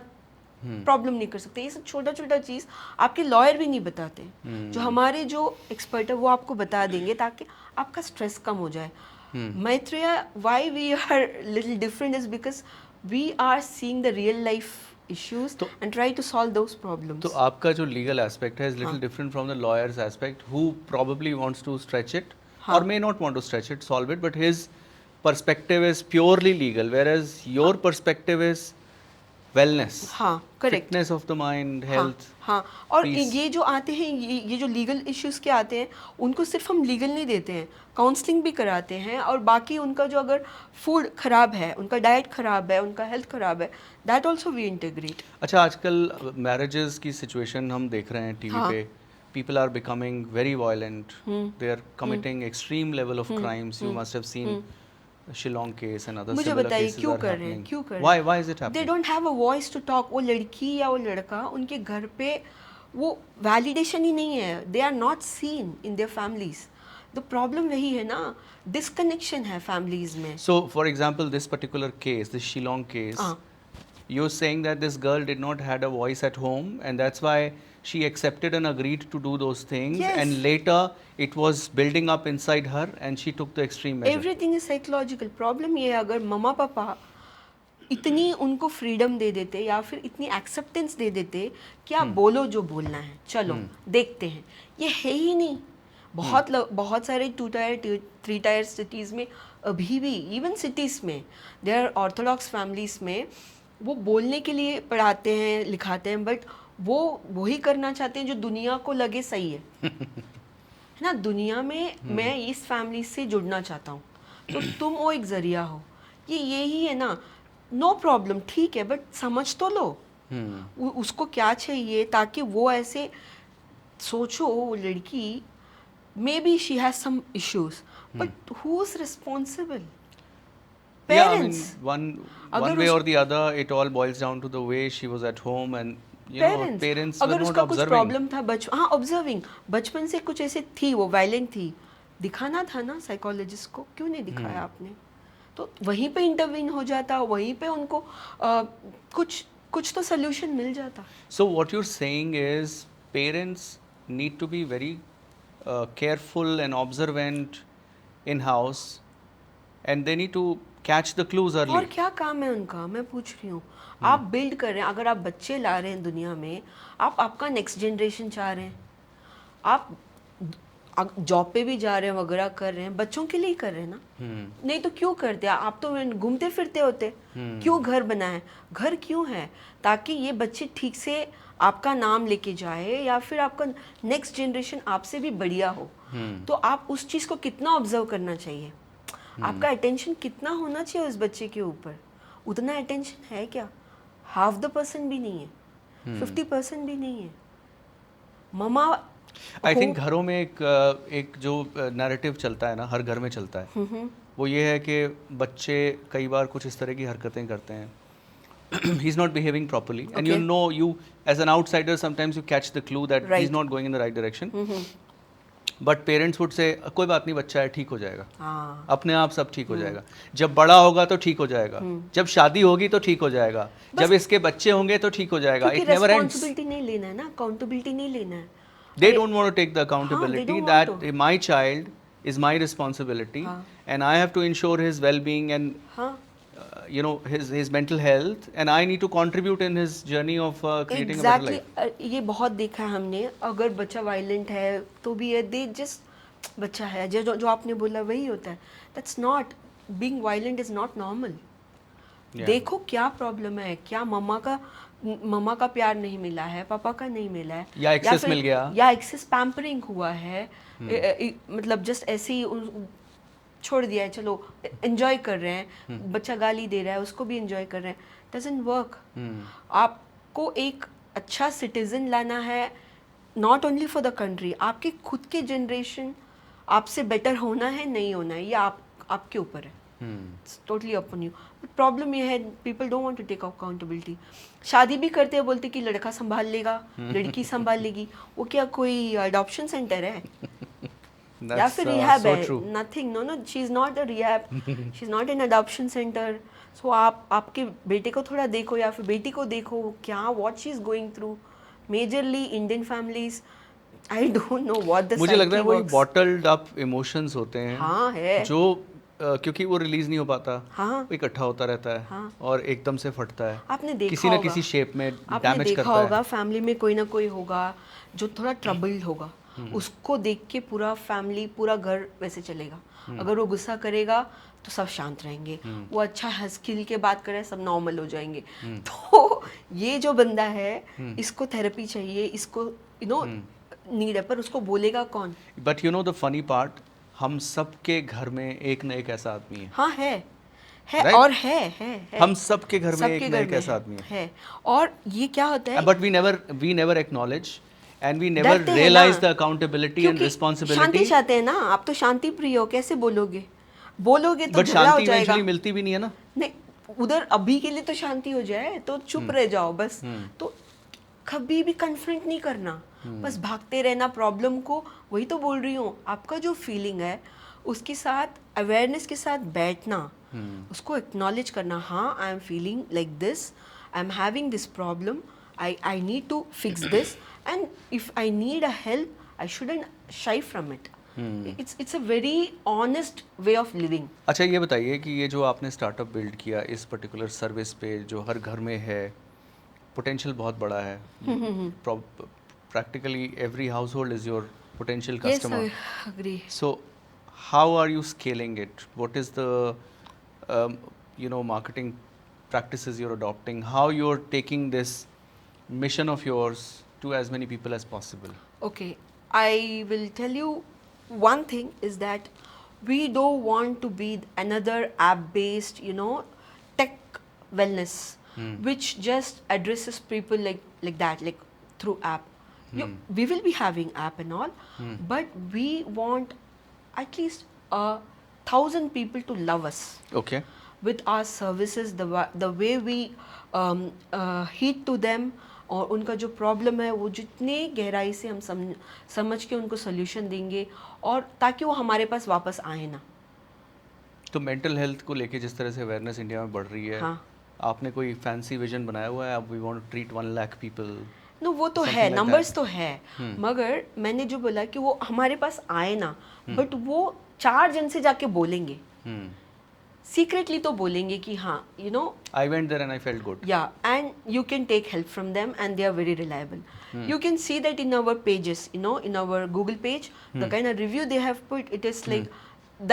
प्रॉब्लम नहीं कर सकते। ये सब छोटा छोटा चीज़ आपके लॉयर भी नहीं बताते। जो हमारे जो एक्सपर्ट है वो आपको बता देंगे ताकि आपका स्ट्रेस कम हो जाए। Maitria, why we are little different is because we are seeing the real life issues and try to solve those problems. तो आपका जो legal aspect है is little different from the lawyer's aspect who probably wants to stretch it or may not want to stretch it, solve it, but his perspective is purely legal, whereas your perspective is wellness, हाँ, correct. fitness of the mind, health. हाँ, और peace. ये जो आते हैं, ये जो legal issues के आते हैं, उनको सिर्फ हम लीगल नहीं देते हैं, काउंसलिंग भी कराते हैं। और बाकी उनका जो अगर फूड खराब है, उनका डाइट खराब है, उनका हेल्थ खराब है, दैट ऑल्सो वी इंटीग्रेट। अच्छा, आजकल मैरिजेस की सिचुएशन हम देख रहे हैं टीवी पे, people are becoming very violent, they are committing extreme level of crimes. You must have seen Shillong case and other मुझे similar बताइए cases क्यों are कर रहे हैं, happening. क्यों कर रहे हैं? Why is it they happening? Don't have a voice to talk. वो लड़की या वो लड़का, उनके घर पे वो वैलिडेशन ही नहीं है, they are not seen in their families. The problem वही है ना, डिसकनेक्शन है फैमिलीज में। So, for example, this particular case, this Shillong case, you're saying that this girl did not had a voice at home, and that's why she accepted and agreed to do those things. Yes. And later, it was building up inside her, and she took the extreme measure. Everything is psychological. Problem ये है, अगर मम्मा पापा इतनी उनको freedom दे देते या फिर इतनी एक्सेप्टेंस दे देते कि आप बोलो जो बोलना है, चलो देखते हैं, ये है ही नहीं। बहुत सारे 2 टायर 3 टायर सिटीज़ में अभी भी, इवन सिटीज़ में, देयर आर ऑर्थोडॉक्स फैमिलीज़ में, वो बोलने के लिए पढ़ाते हैं, लिखाते हैं, बट वो वही करना चाहते हैं जो दुनिया को लगे सही है ना। दुनिया में मैं इस फैमिली से जुड़ना चाहता हूँ, तो तुम वो एक ज़रिया हो, ये यही है ना। नो प्रॉब्लम, ठीक है, बट समझ तो लो उसको क्या चाहिए, ताकि वो ऐसे सोचो, वो लड़की maybe she has some issues, but who is responsible? Yeah, I mean, parents. one way or the other, it all boils down to the way she was at home, and parents were अगर not उसका कुछ observing. Problem था हाँ observing, बचपन से कुछ ऐसे थी, वो वायलेंट थी, दिखाना था ना साइकोलॉजिस्ट को, क्यों नहीं दिखाया आपने? तो वहीं पे इंटरवीन हो जाता, वहीं पे उनको कुछ तो सोल्यूशन मिल जाता. So what you're saying is parents need to be very careful and observant in house, and they need to catch the clues early. और क्या काम है उनका, मैं पूछ रही हूँ. आप बिल्ड कर रहे हैं, अगर आप बच्चे ला रहे हैं दुनिया में, आप आपका नेक्स्ट जनरेशन चाह रहे हैं, आप जॉब पे भी जा रहे हैं वगैरह कर रहे हैं, बच्चों के लिए ही कर रहे हैं ना. नहीं तो क्यों करते? आप तो घूमते फिरते होते. क्यों घर बना है? घर क्यों है? ताकि ये बच्चे ठीक से आपका नाम लेके जाए, या फिर आपका नेक्स्ट जनरेशन आपसे भी बढ़िया हो. तो आप उस चीज़ को कितना ऑब्जर्व करना चाहिए, आपका अटेंशन कितना होना चाहिए उस बच्चे के ऊपर. उतना अटेंशन है क्या? 50% भी नहीं है, 50% भी नहीं है. ममा आई थिंक घरों में एक जो नैरेटिव चलता है ना, हर घर में चलता है, वो ये है कि बच्चे कई बार कुछ इस तरह की हरकतें करते हैं. He is not behaving properly and you know, you as an outsider sometimes you catch the clue that he is not going in the right direction, but parents would say कोई बात नहीं, बच्चा है, ठीक हो जाएगा. अपने आप सब ठीक हो जाएगा. जब बड़ा होगा तो ठीक हो जाएगा. जब शादी होगी तो ठीक हो जाएगा. जब इसके बच्चे होंगे तो ठीक हो जाएगा. It never ends. रिस्पांसिबिलिटी नहीं लेना है ना, अकाउंटेबिलिटी नहीं लेना है. They don't want to take the accountability that my child is my responsibility, and I have to ensure his well-being and you know, his mental health, and I need to contribute in his journey of creating a better life. ये बहुत देखा है हमने. अगर बच्चा violent है तो भी है, दे जस्ट बच्चा है, जो आपने बोला वही होता है. That's not being violent is not normal. देखो क्या प्रॉब्लम है, क्या मम्मा का प्यार नहीं मिला है, पापा का नहीं मिला है, या एक्सेस मिल गया, या एक्सेस पैम्परिंग हुआ है, मतलब जस्ट ऐसे ही छोड़ दिया है, चलो एंजॉय कर रहे हैं, बच्चा गाली दे रहा है उसको भी एंजॉय कर रहे हैं. Doesn't work. आपको एक अच्छा सिटीजन लाना है, not only for the country, आपके खुद के जनरेशन आपसे बेटर होना है नहीं होना है, ये आपके ऊपर है. Totally upon you. प्रॉब्लम ये है, people don't want to take accountability. शादी भी करते हैं, बोलते कि लड़का संभाल लेगा, लड़की संभाल लेगी. वो क्या कोई अडॉप्शन सेंटर है या फिर रिहैब है? Nothing. No, she is not a rehab, she is not in adoption centre. So आप आपके बेटे को थोड़ा देखो या फिर बेटी को देखो, क्या what she is going through. Majorly Indian families, I don't know what the, मुझे लगता है वो बॉटल्ड अप इमोशंस होते हैं. हाँ है, जो क्योंकि वो रिलीज नहीं हो पाता, हाँ, इकट्ठा होता रहता है, हाँ, और एकदम से फटता है. आपने देखा किसी न किसी शेप में डैमेज करता है. होगा फैमिली में कोई ना कोई होगा जो थोड़ा ट्रबल्ड होगा, उसको देख के पूरा फैमिली, पूरा घर वैसे चलेगा. अगर वो गुस्सा करेगा तो सब शांत रहेंगे, वो अच्छा हंस खिल के बात करे, सब नॉर्मल हो जाएंगे. तो ये जो बंदा है, इसको थेरेपी चाहिए, इसको यू नो नीड है, पर उसको बोलेगा कौन? But you know the funny part, हम सबके घर में एक न एक ऐसा आदमी है. हाँ है right? और है हम सबके घर में एक न एक ऐसा आदमी है. और ये क्या होता है, but we never acknowledge and we never realise the accountability and responsibility. शांति चाहते हैं ना आप, तो शांति प्रिय हो, कैसे बोलोगे तो झगड़ा हो जाएगा. शांति मिलती भी नहीं है ना. नहीं, उधर अभी के लिए तो शांति हो जाए तो चुप रह जाओ बस. तो कभी भी कन्फ्रंट नहीं करना, बस भागते रहना प्रॉब्लम को. वही तो बोल रही हूँ, आपका जो फीलिंग है उसके साथ अवेयरनेस के साथ बैठना, उसको एक्नॉलेज करना. हाँ, I am feeling like this, I am having this problem, I need to fix this, and if I need a help I shouldn't shy from it. It's a very honest way of living. अच्छा, ये बताइए कि ये जो आपने startup build किया इस particular service पे, जो हर घर में है, पोटेंशियल बहुत बड़ा है. Practically every household is your potential customer. Yes, I agree. So how are you scaling it? What is the marketing practices you're adopting? How you're taking this mission of yours to as many people as possible? Okay, I will tell you one thing is that we don't want to be another app-based, tech wellness, which just addresses people like that, like through app. We will be having app and all, but we want at least 1,000 people to love us. Okay. with our services, the way we heed to them, और उनका जो problem है वो जितने गहराई से हम समझ के उनको सोल्यूशन देंगे, और ताकि वो हमारे पास वापस आए ना. तो मेंटल हेल्थ को लेके जिस तरह से अवेयरनेस इंडिया में बढ़ रही है, हाँ. आपने कोई फैंसी विजन बनाया हुआ है, अब we want to treat 1 lakh people? No, वो तो है, नंबर्स तो है, मगर मैंने जो बोला कि वो हमारे पास आए ना, बट वो 4 जन से जाके बोलेंगे, सीक्रेटली तो बोलेंगे कि हाँ, you know, I went there and I felt good. Yeah, and you can take help from them and they are very reliable. You can see that in our pages, you know, in our Google page, the kind of review they have put, it is like,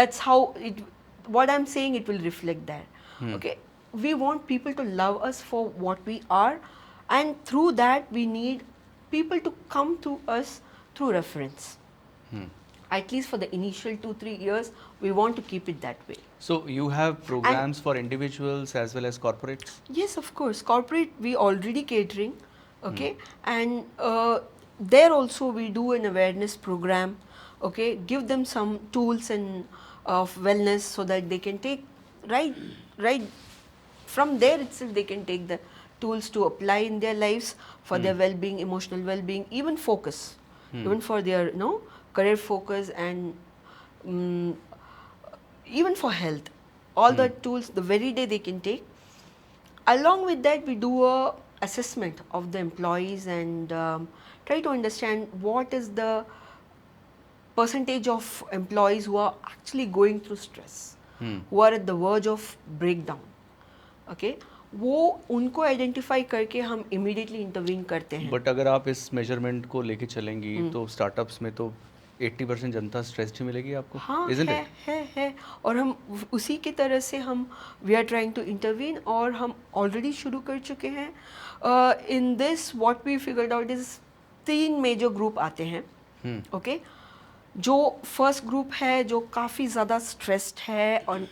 that's how it, what I'm saying, it will reflect there. Okay, we want people to love us for what we are, and through that we need people to come to us through reference. At least for the initial 2-3 years, we want to keep it that way. So you have programs for individuals as well as corporates? Yes, of course. Corporate, we already catering, okay, and there also we do an awareness program, okay, give them some tools and of wellness so that they can take right from there itself, they can take the tools to apply in their lives for their well-being, emotional well-being, even focus, even for their, you know, career focus, and even for health. All the tools, the very day they can take. Along with that, we do a assessment of the employees and try to understand what is the percentage of employees who are actually going through stress, who are at the verge of breakdown. Okay, वो उनको identify करके हम immediately intervene करते हैं. But अगर आप इस measurement को लेके चलेंगी तो स्टार्टअप्स में तो 80% जनता स्ट्रेस्ड ही मिलेगी आपको. हाँ, Isn't है, और हम उसी की तरह से हम we are trying to intervene, और हम ऑलरेडी शुरू कर चुके हैं. In this what we figured out is 3 major group आते हैं. ओके, जो फर्स्ट ग्रुप है जो काफ़ी ज़्यादा स्ट्रेस्ड है on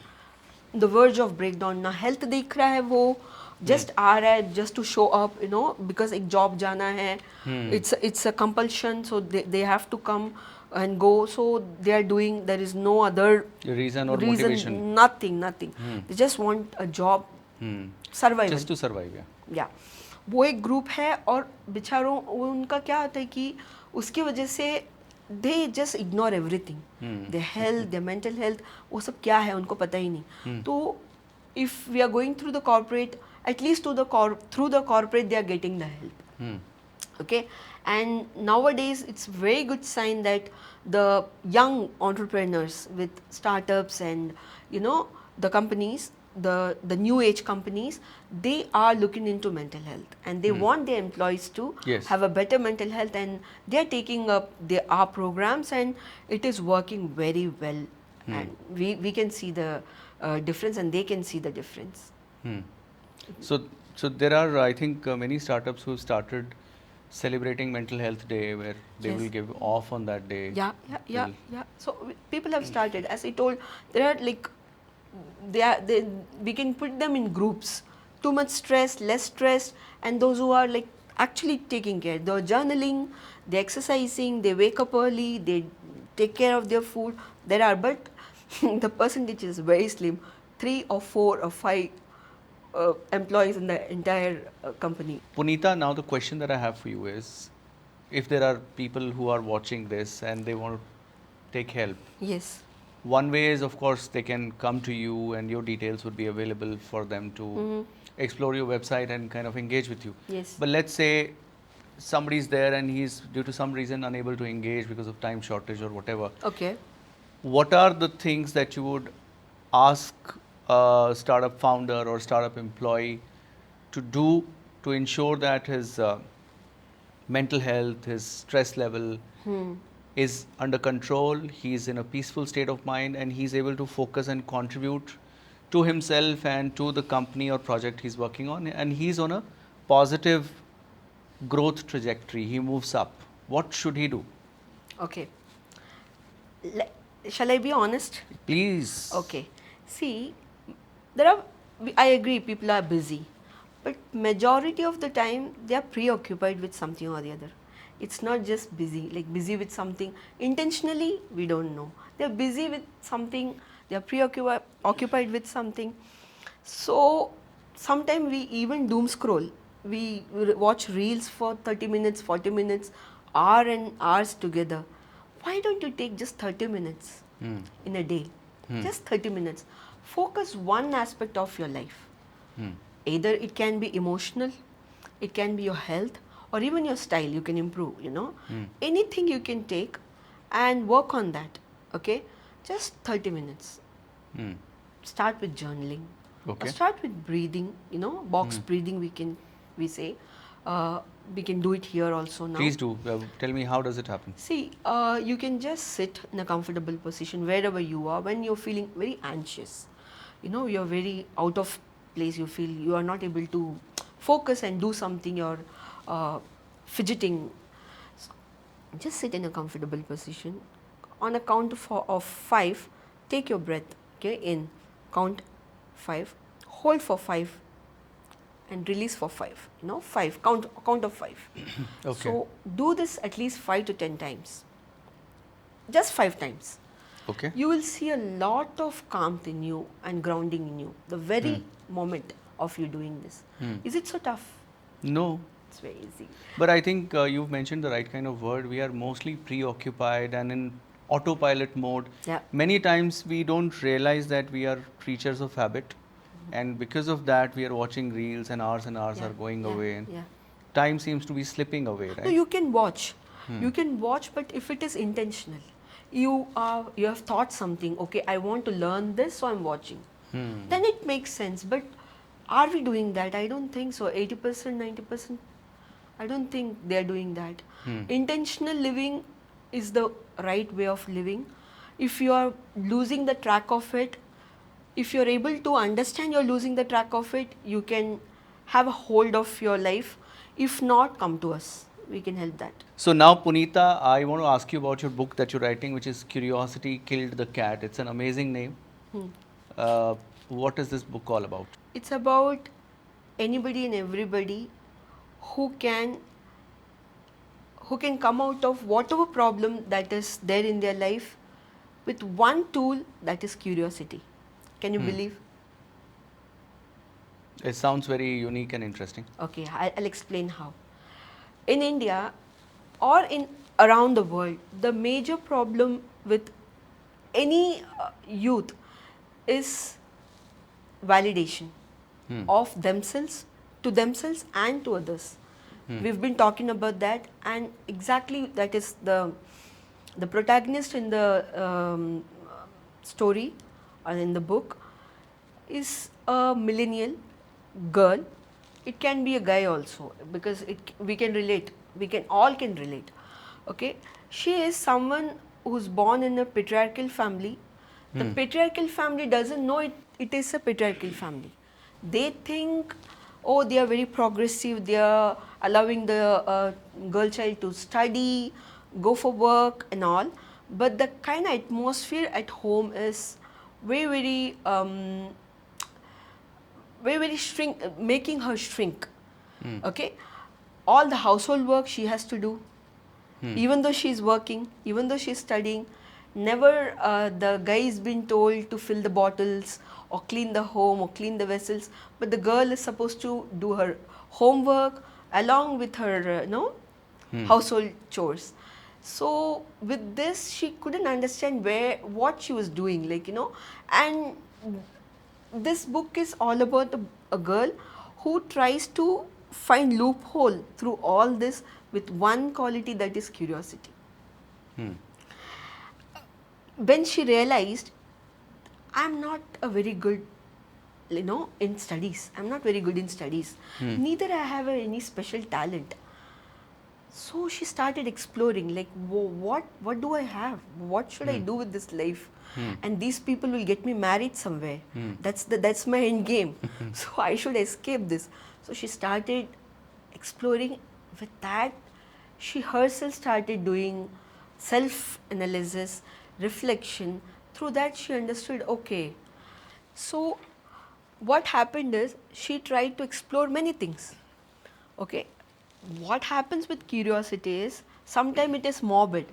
the verge of breakdown, ना हेल्थ दिख रहा है, वो जस्ट आ रहा है just to show up, you know, because एक जॉब जाना है, it's a compulsion, so they have to come and go, so they are doing, there is no other reason or motivation, nothing. They just want a job, survival, just to survive. Yeah, वो एक group है. और बेचारों उनका क्या होता है कि उसकी वजह से they just ignore everything, their health, their mental health, वो सब क्या है उनको पता ही नहीं. तो if we are going through the corporate, at least through the corporate they are getting the help. Okay, and nowadays it's very good sign that the young entrepreneurs with startups and, you know, the companies, the new age companies, they are looking into mental health, and they want their employees to have a better mental health, and they are taking up our programs, and it is working very well. And we can see the difference, and they can see the difference. So there are, I think, many startups who started celebrating mental health day, where they will give off on that day. Yeah. So people have started, as I told, there are like we can put them in groups, too much stress, less stress, and those who are like actually taking care, they're journaling, they're exercising, they wake up early, they take care of their food. There are, but the percentage is very slim, 3 or 4 or 5 employees in the entire company. Punitha, now the question that I have for you is, if there are people who are watching this and they want to take help, yes, one way is, of course, they can come to you and your details would be available for them to explore your website and kind of engage with you. Yes. But let's say somebody's there and he's due to some reason unable to engage because of time shortage or whatever. Okay. What are the things that you would ask a startup founder or startup employee to do to ensure that his mental health, his stress level is under control, he's in a peaceful state of mind, and he's able to focus and contribute to himself and to the company or project he's working on, and he's on a positive growth trajectory, he moves up? What should he do? Okay. Shall I be honest? Please. Okay. See, I agree, people are busy, but majority of the time they are preoccupied with something or the other. It's not just busy with something intentionally, we don't know. They're busy with something, they're preoccupied with something. So sometimes we even doom scroll. We watch reels for 30 minutes, 40 minutes, hour and hours together. Why don't you take just 30 minutes in a day? Just 30 minutes. Focus one aspect of your life. Either it can be emotional, it can be your health, or even your style you can improve, Anything you can take and work on that, okay? Just 30 minutes. Start with journaling. Okay. Or start with breathing, box breathing we say. We can do it here also now. Please do. Tell me, how does it happen? See, you can just sit in a comfortable position wherever you are when you're feeling very anxious. You're very out of place, you feel you are not able to focus and do something, you're fidgeting. So, just sit in a comfortable position. On a count of 5, take your breath, okay, in, count 5, hold for 5 and release for 5, 5, count of 5. Okay. So do this at least 5 to 10 times, just 5 times. Okay. You will see a lot of calm in you and grounding in you the very moment of you doing this. Is it so tough? No. It's very easy. But I think you've mentioned the right kind of word. We are mostly preoccupied and in autopilot mode. Yeah. Many times we don't realize that we are creatures of habit. And because of that, we are watching reels and hours are going away. And time seems to be slipping away, right? No, you can watch. You can watch, but if it is intentional, you have thought something, okay, I want to learn this, so I'm watching. Then it makes sense. But are we doing that? I don't think so. 80%, 90%, I don't think they're doing that. Intentional living is the right way of living. If you are losing the track of it, if you're able to understand you're losing the track of it, you can have a hold of your life. If not, come to us. We can help that. So now, Punitha, I want to ask you about your book that you're writing, which is Curiosity Killed the Cat. It's an amazing name. What is this book all about? It's about anybody and everybody who can come out of whatever problem that is there in their life with one tool, that is curiosity. Can you believe? It sounds very unique and interesting. Okay, I'll explain how. In India or in around the world, the major problem with any youth is validation of themselves, to themselves and to others. We've been talking about that, and exactly that is the protagonist in the story or in the book is a millennial girl. It can be a guy also, because we can relate. We can all relate. Okay, she is someone who's born in a patriarchal family. The patriarchal family doesn't know it is a patriarchal family. They think, oh, they are very progressive. They are allowing the girl child to study, go for work and all. But the kind of atmosphere at home is very making her shrink. Okay, all the household work she has to do, even though she's working, even though she's studying. Never the guy is been told to fill the bottles or clean the home or clean the vessels, but the girl is supposed to do her homework along with her household chores. So with this, she couldn't understand what she was doing, and this book is all about a girl who tries to find loophole through all this with one quality, that is curiosity. When she realized, I'm not a very good, in studies. I'm not very good in studies. Neither I have any special talent. So she started exploring, what do I have? What should I do with this life? And these people will get me married somewhere. That's my end game. So I should escape this. So she started exploring. With that, she herself started doing self-analysis, reflection. Through that, she understood, okay. So what happened is, she tried to explore many things. Okay. What happens with curiosity is, sometimes it is morbid.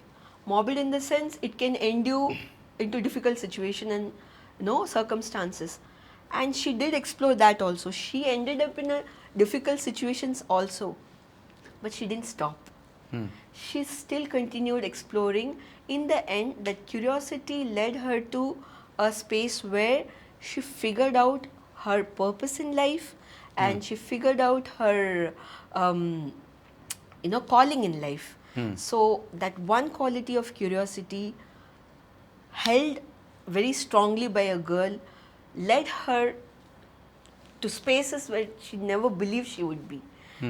Morbid in the sense, it can end you into difficult situation and circumstances. And she did explore that also. She ended up in a difficult situations also, but she didn't stop. She still continued exploring. In the end, that curiosity led her to a space where she figured out her purpose in life, and she figured out her calling in life. So that one quality of curiosity, held very strongly by a girl, led her to spaces where she never believed she would be.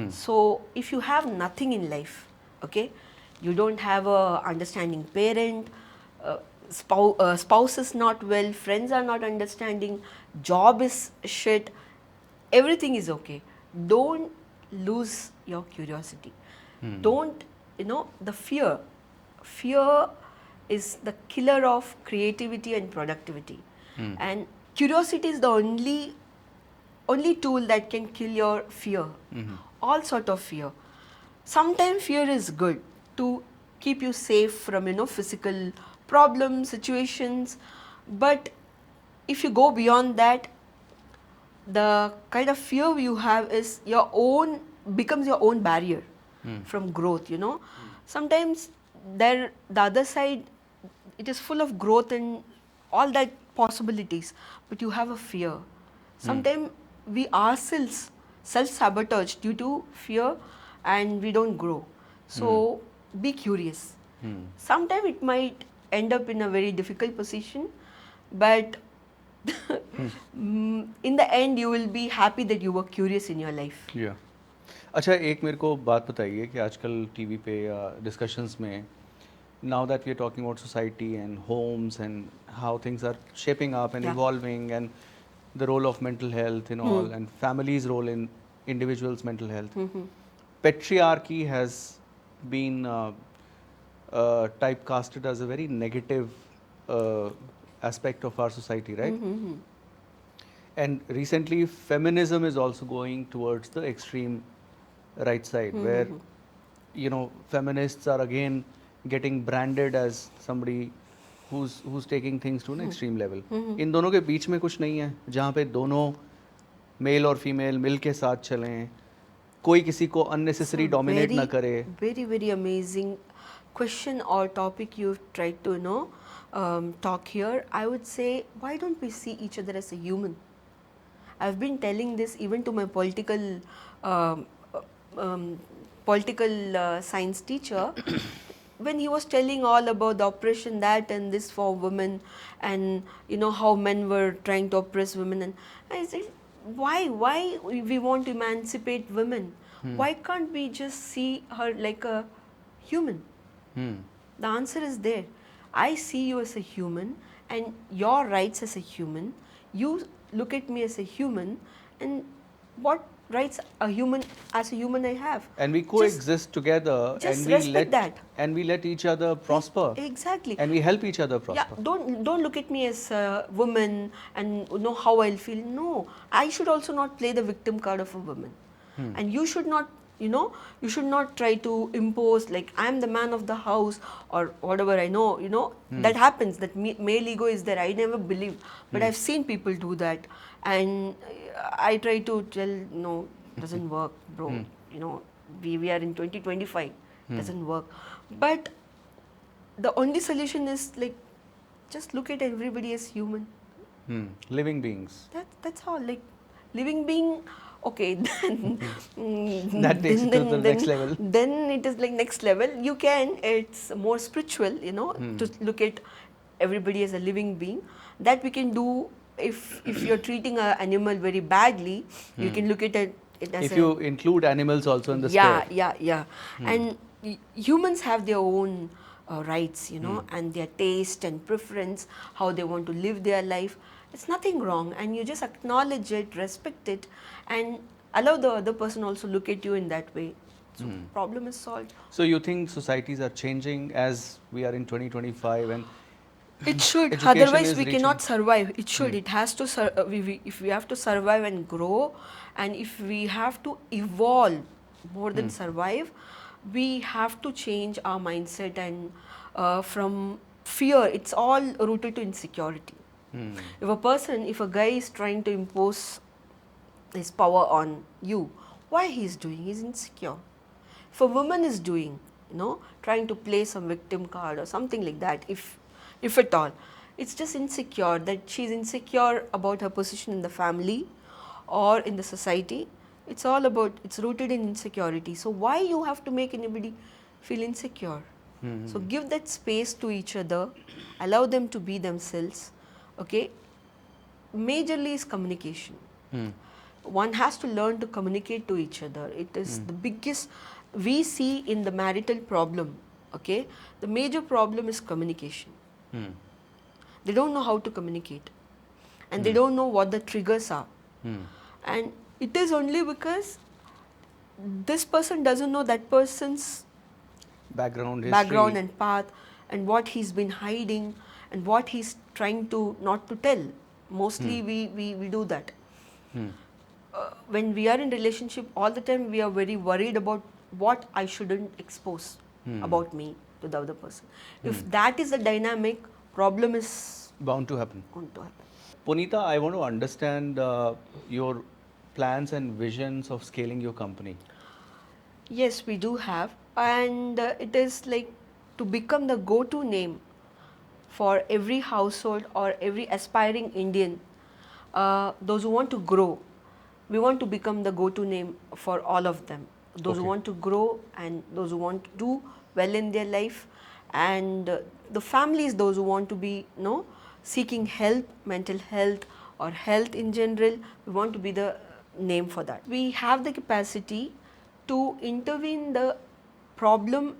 So if you have nothing in life, okay, you don't have a understanding parent, spouse is not well, friends are not understanding, job is shit, everything is okay. Don't lose your curiosity. Don't, the fear is the killer of creativity and productivity. And curiosity is the only tool that can kill your fear. All sort of fear. Sometimes fear is good to keep you safe from physical problems, situations, but if you go beyond that, the kind of fear you have is becomes your own barrier from growth. Sometimes the other side, it is full of growth and all that possibilities, but you have a fear. Sometimes we ourselves self-sabotage due to fear, and we don't grow. So be curious. Sometimes it might end up in a very difficult position, but in the end you will be happy that you were curious in your life. Yeah. अच्छा, एक मेरे को बात बताइए कि आजकल TV पे या डिस्कशंस में, now that we are talking about society and homes and how things are shaping up and evolving, and the role of mental health and all, and family's role in individuals' mental health. Patriarchy has been typecasted as a very negative aspect of our society, right? And recently, feminism is also going towards the extreme right side, where feminists are again getting branded as somebody who's taking things to an extreme level. इन दोनों के बीच में कुछ नहीं है जहाँ पे दोनों mail और फीमेल मिल के साथ चलें, कोई किसी को unnecessary dominate ना करे. Very, very amazing question or topic you've tried to talk here. I would say, why don't we see each other as a human? I've been telling this even to my political science teacher when he was telling all about the oppression that and this for women, and how men were trying to oppress women, and I said, why we want to emancipate women? Why can't we just see her like a human? The answer is there. I see you as a human and your rights as a human. You look at me as a human, and what rights a human I have. And we coexist together, just and we let each other prosper. Exactly. And we help each other prosper. Yeah, don't look at me as a woman and know how I'll feel. No, I should also not play the victim card of a woman. And you should not, you should not try to impose like I'm the man of the house or whatever. I know, that happens, that male ego is there. I never believe, but I've seen people do that, and I try to tell, no, doesn't work, bro. We are in 2025, doesn't work. But the only solution is like, just look at everybody as human. Living beings. That's all. Like living being. Okay, then that takes it to the next level. Then it is like next level. You can. It's more spiritual, to look at everybody as a living being. That we can do if you're treating an animal very badly. You can look at it as if you include animals also in the story. Yeah. And humans have their own rights, and their taste and preference, how they want to live their life. It's nothing wrong, and you just acknowledge it, respect it, and allow the other person also look at you in that way. So problem is solved. So you think societies are changing as we are in 2025, and it should. Otherwise, we cannot survive. It should. It has to. If we have to survive and grow, and if we have to evolve more than survive, we have to change our mindset, and from fear. It's all rooted to insecurity. If a guy is trying to impose his power on you, why he's doing? He's insecure. If a woman is doing, trying to play some victim card or something like that, if at all, it's just insecure, that she's insecure about her position in the family or in the society. It's all about, it's rooted in insecurity. So why you have to make anybody feel insecure? So give that space to each other, allow them to be themselves. Okay, majorly is communication. One has to learn to communicate to each other. It is the biggest we see in the marital problem. Okay, the major problem is communication. They don't know how to communicate, and they don't know what the triggers are. And it is only because this person doesn't know that person's background and path, and what he's been hiding, and what he's trying to not to tell. Mostly we do that. When we are in relationship, all the time we are very worried about what I shouldn't expose about me to the other person. If that is the dynamic, problem is bound to happen. Punitha, I want to understand your plans and visions of scaling your company. Yes, we do have, and it is like to become the go-to name for every household or every aspiring Indian, those who want to grow. We want to become the go-to name for all of them. Those who want to grow and those who want to do well in their life, and the families, those who want to be seeking help, mental health or health in general. We want to be the name for that. We have the capacity to intervene the problem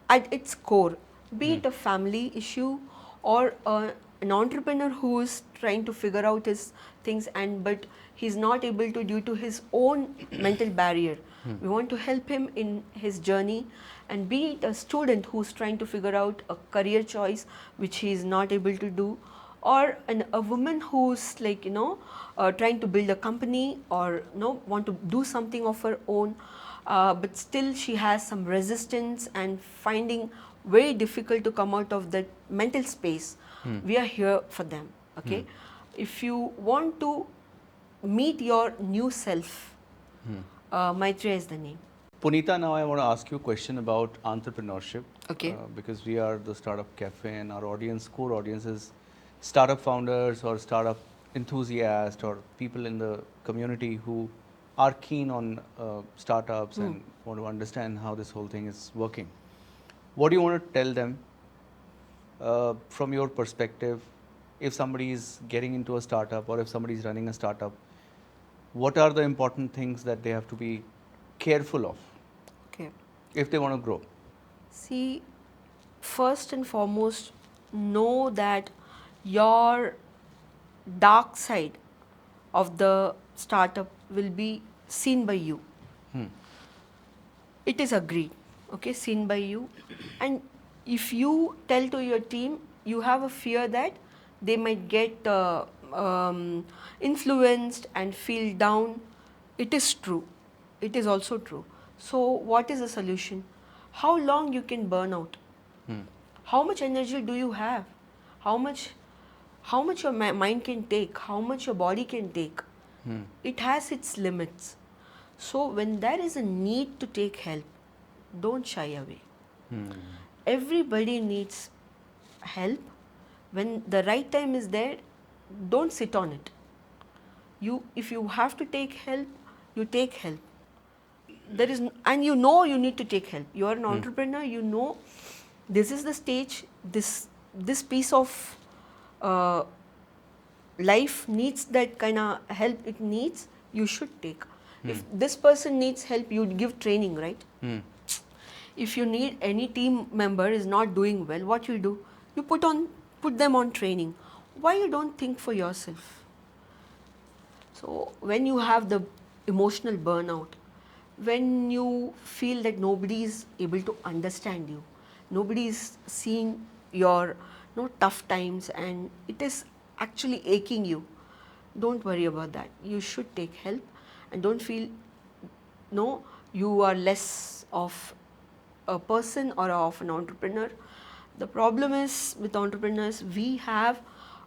at its core, be it a family issue or an entrepreneur who is trying to figure out his things, but he's not able to due to his own mental barrier. We want to help him in his journey, and be it a student who's trying to figure out a career choice which he is not able to do, or a woman who's like trying to build a company or want to do something of her own, but still she has some resistance and finding very difficult to come out of that mental space. We are here for them. Okay, if you want to meet your new self, Maitria is the name. Punitha, now I want to ask you a question about entrepreneurship. Okay. Because we are the Startup Cafe, and our core audience is startup founders or startup enthusiasts or people in the community who are keen on startups and want to understand how this whole thing is working. What do you want to tell them from your perspective? If somebody is getting into a startup or if somebody is running a startup, what are the important things that they have to be careful of if they want to grow? See, first and foremost, know that your dark side of the startup will be seen by you. It is agreed, seen by you. And if you tell to your team, you have a fear that they might get influenced and feel down. It is true. It is also true. So what is the solution? How long you can burn out? How much energy do you have? How much your mind can take? How much your body can take? It has its limits. So when there is a need to take help, don't shy away. Everybody needs help. When the right time is there, don't sit on it. If you have to take help, you take help. And you need to take help. You are an entrepreneur. This is the stage. This piece of life needs that kind of help. It needs. You should take. If this person needs help, you give training, right? If you need any team member is not doing well, what you do? You put them on training. Why you don't think for yourself? So when you have the emotional burnout, when you feel that nobody is able to understand you, nobody is seeing your tough times, and it is actually aching you, don't worry about that. You should take help, and don't feel you are less of a person or of an entrepreneur. The problem is with entrepreneurs, we have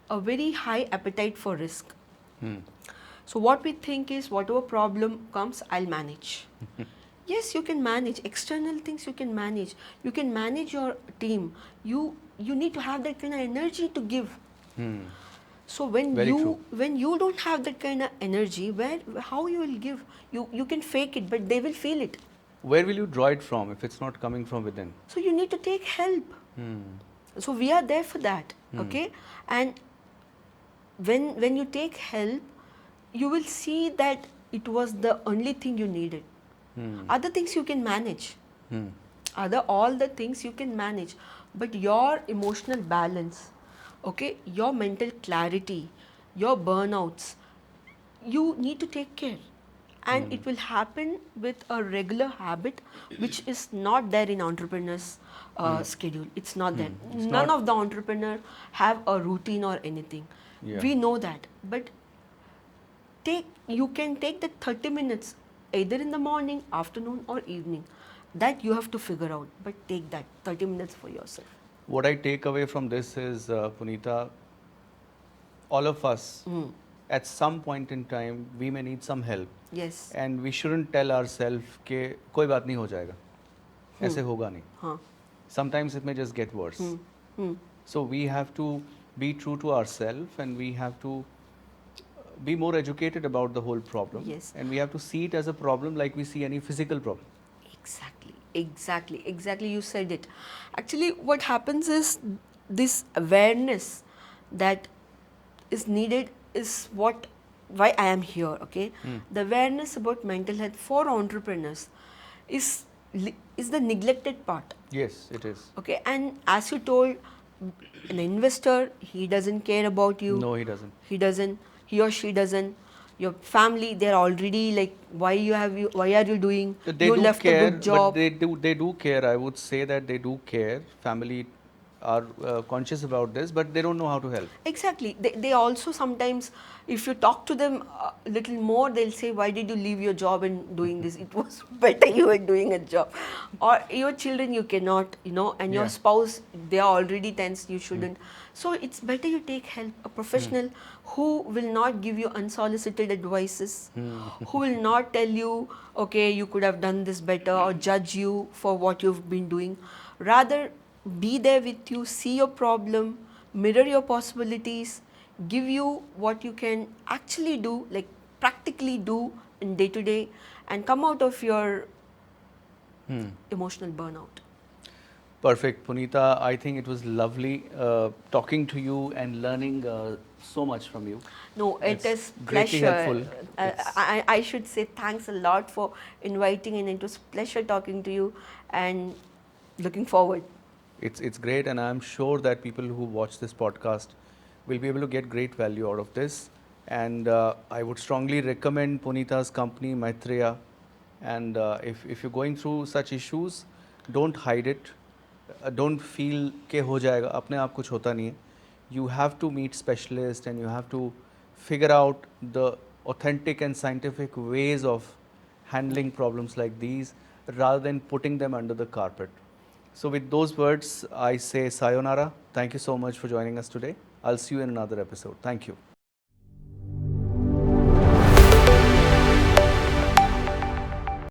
a very high appetite for risk. Hmm. So what we think is whatever problem comes, I'll manage. Yes, you can manage external things. You can manage. You can manage your team. You need to have that kind of energy to give. Hmm. So when Very you true. when you don't have that kind of energy, how you will give? You can fake it, but they will feel it. Where will you draw it from if it's not coming from within? So you need to take help. Hmm. So we are there for that. Hmm. Okay, and when you take help, you will see that it was the only thing you needed. Hmm. Other things you can manage. Hmm. All the things you can manage, but your emotional balance, okay, your mental clarity, your burnouts, you need to take care. And it will happen with a regular habit, which is not there in entrepreneurs schedule. It's not there. It's None not- of the entrepreneur have a routine or anything. Yeah. We know that, but you can take the 30 minutes either in the morning, afternoon, or evening. That you have to figure out, but take that 30 minutes for yourself. What I take away from this is, Punitha, all of us, at some point in time, we may need some help. Yes. And we shouldn't tell ourselves कि कोई बात नहीं हो जाएगा, ऐसे होगा नहीं. हाँ. Sometimes it may just get worse. So we have to be true to ourselves, and we have to be more educated about the whole problem. Yes. And we have to see it as a problem like we see any physical problem. Exactly. You said it. Actually, what happens is this awareness that is needed is why I am here. Okay, the awareness about mental health for entrepreneurs is the neglected part. Yes, it is. Okay, and as you told, an investor, he doesn't care about you. No, he doesn't. He or she doesn't. Your family, they're already like, why are you doing? They you do left care, a good job. but they do care. I would say that they do care. Family are conscious about this, but they don't know how to help. Exactly. They also sometimes, if you talk to them a little more, they'll say, why did you leave your job and doing this? It was better you were doing a job. Or your children, you cannot, and your Yeah. spouse, they are already tense, you shouldn't. So it's better you take help, a professional who will not give you unsolicited advices, who will not tell you, okay, you could have done this better, or judge you for what you've been doing. Rather, be there with you, see your problem, mirror your possibilities, give you what you can actually do, like practically do in day to day, and come out of your emotional burnout. Perfect, Punitha. I think it was lovely talking to you and learning so much from you. No, it It's is greatly pleasure. helpful. I should say thanks a lot for inviting, and it was pleasure talking to you, and looking forward. It's great, and I'm sure that people who watch this podcast will be able to get great value out of this. And I would strongly recommend Punitha's company, Maitria. And if you're going through such issues, don't hide it. Don't feel के हो जाएगा, अपने आप कुछ होता नहीं है. You have to meet specialists, and you have to figure out the authentic and scientific ways of handling problems like these rather than putting them under the carpet. So with those words, I say sayonara. Thank you so much for joining us today. I'll see you in another episode. Thank you.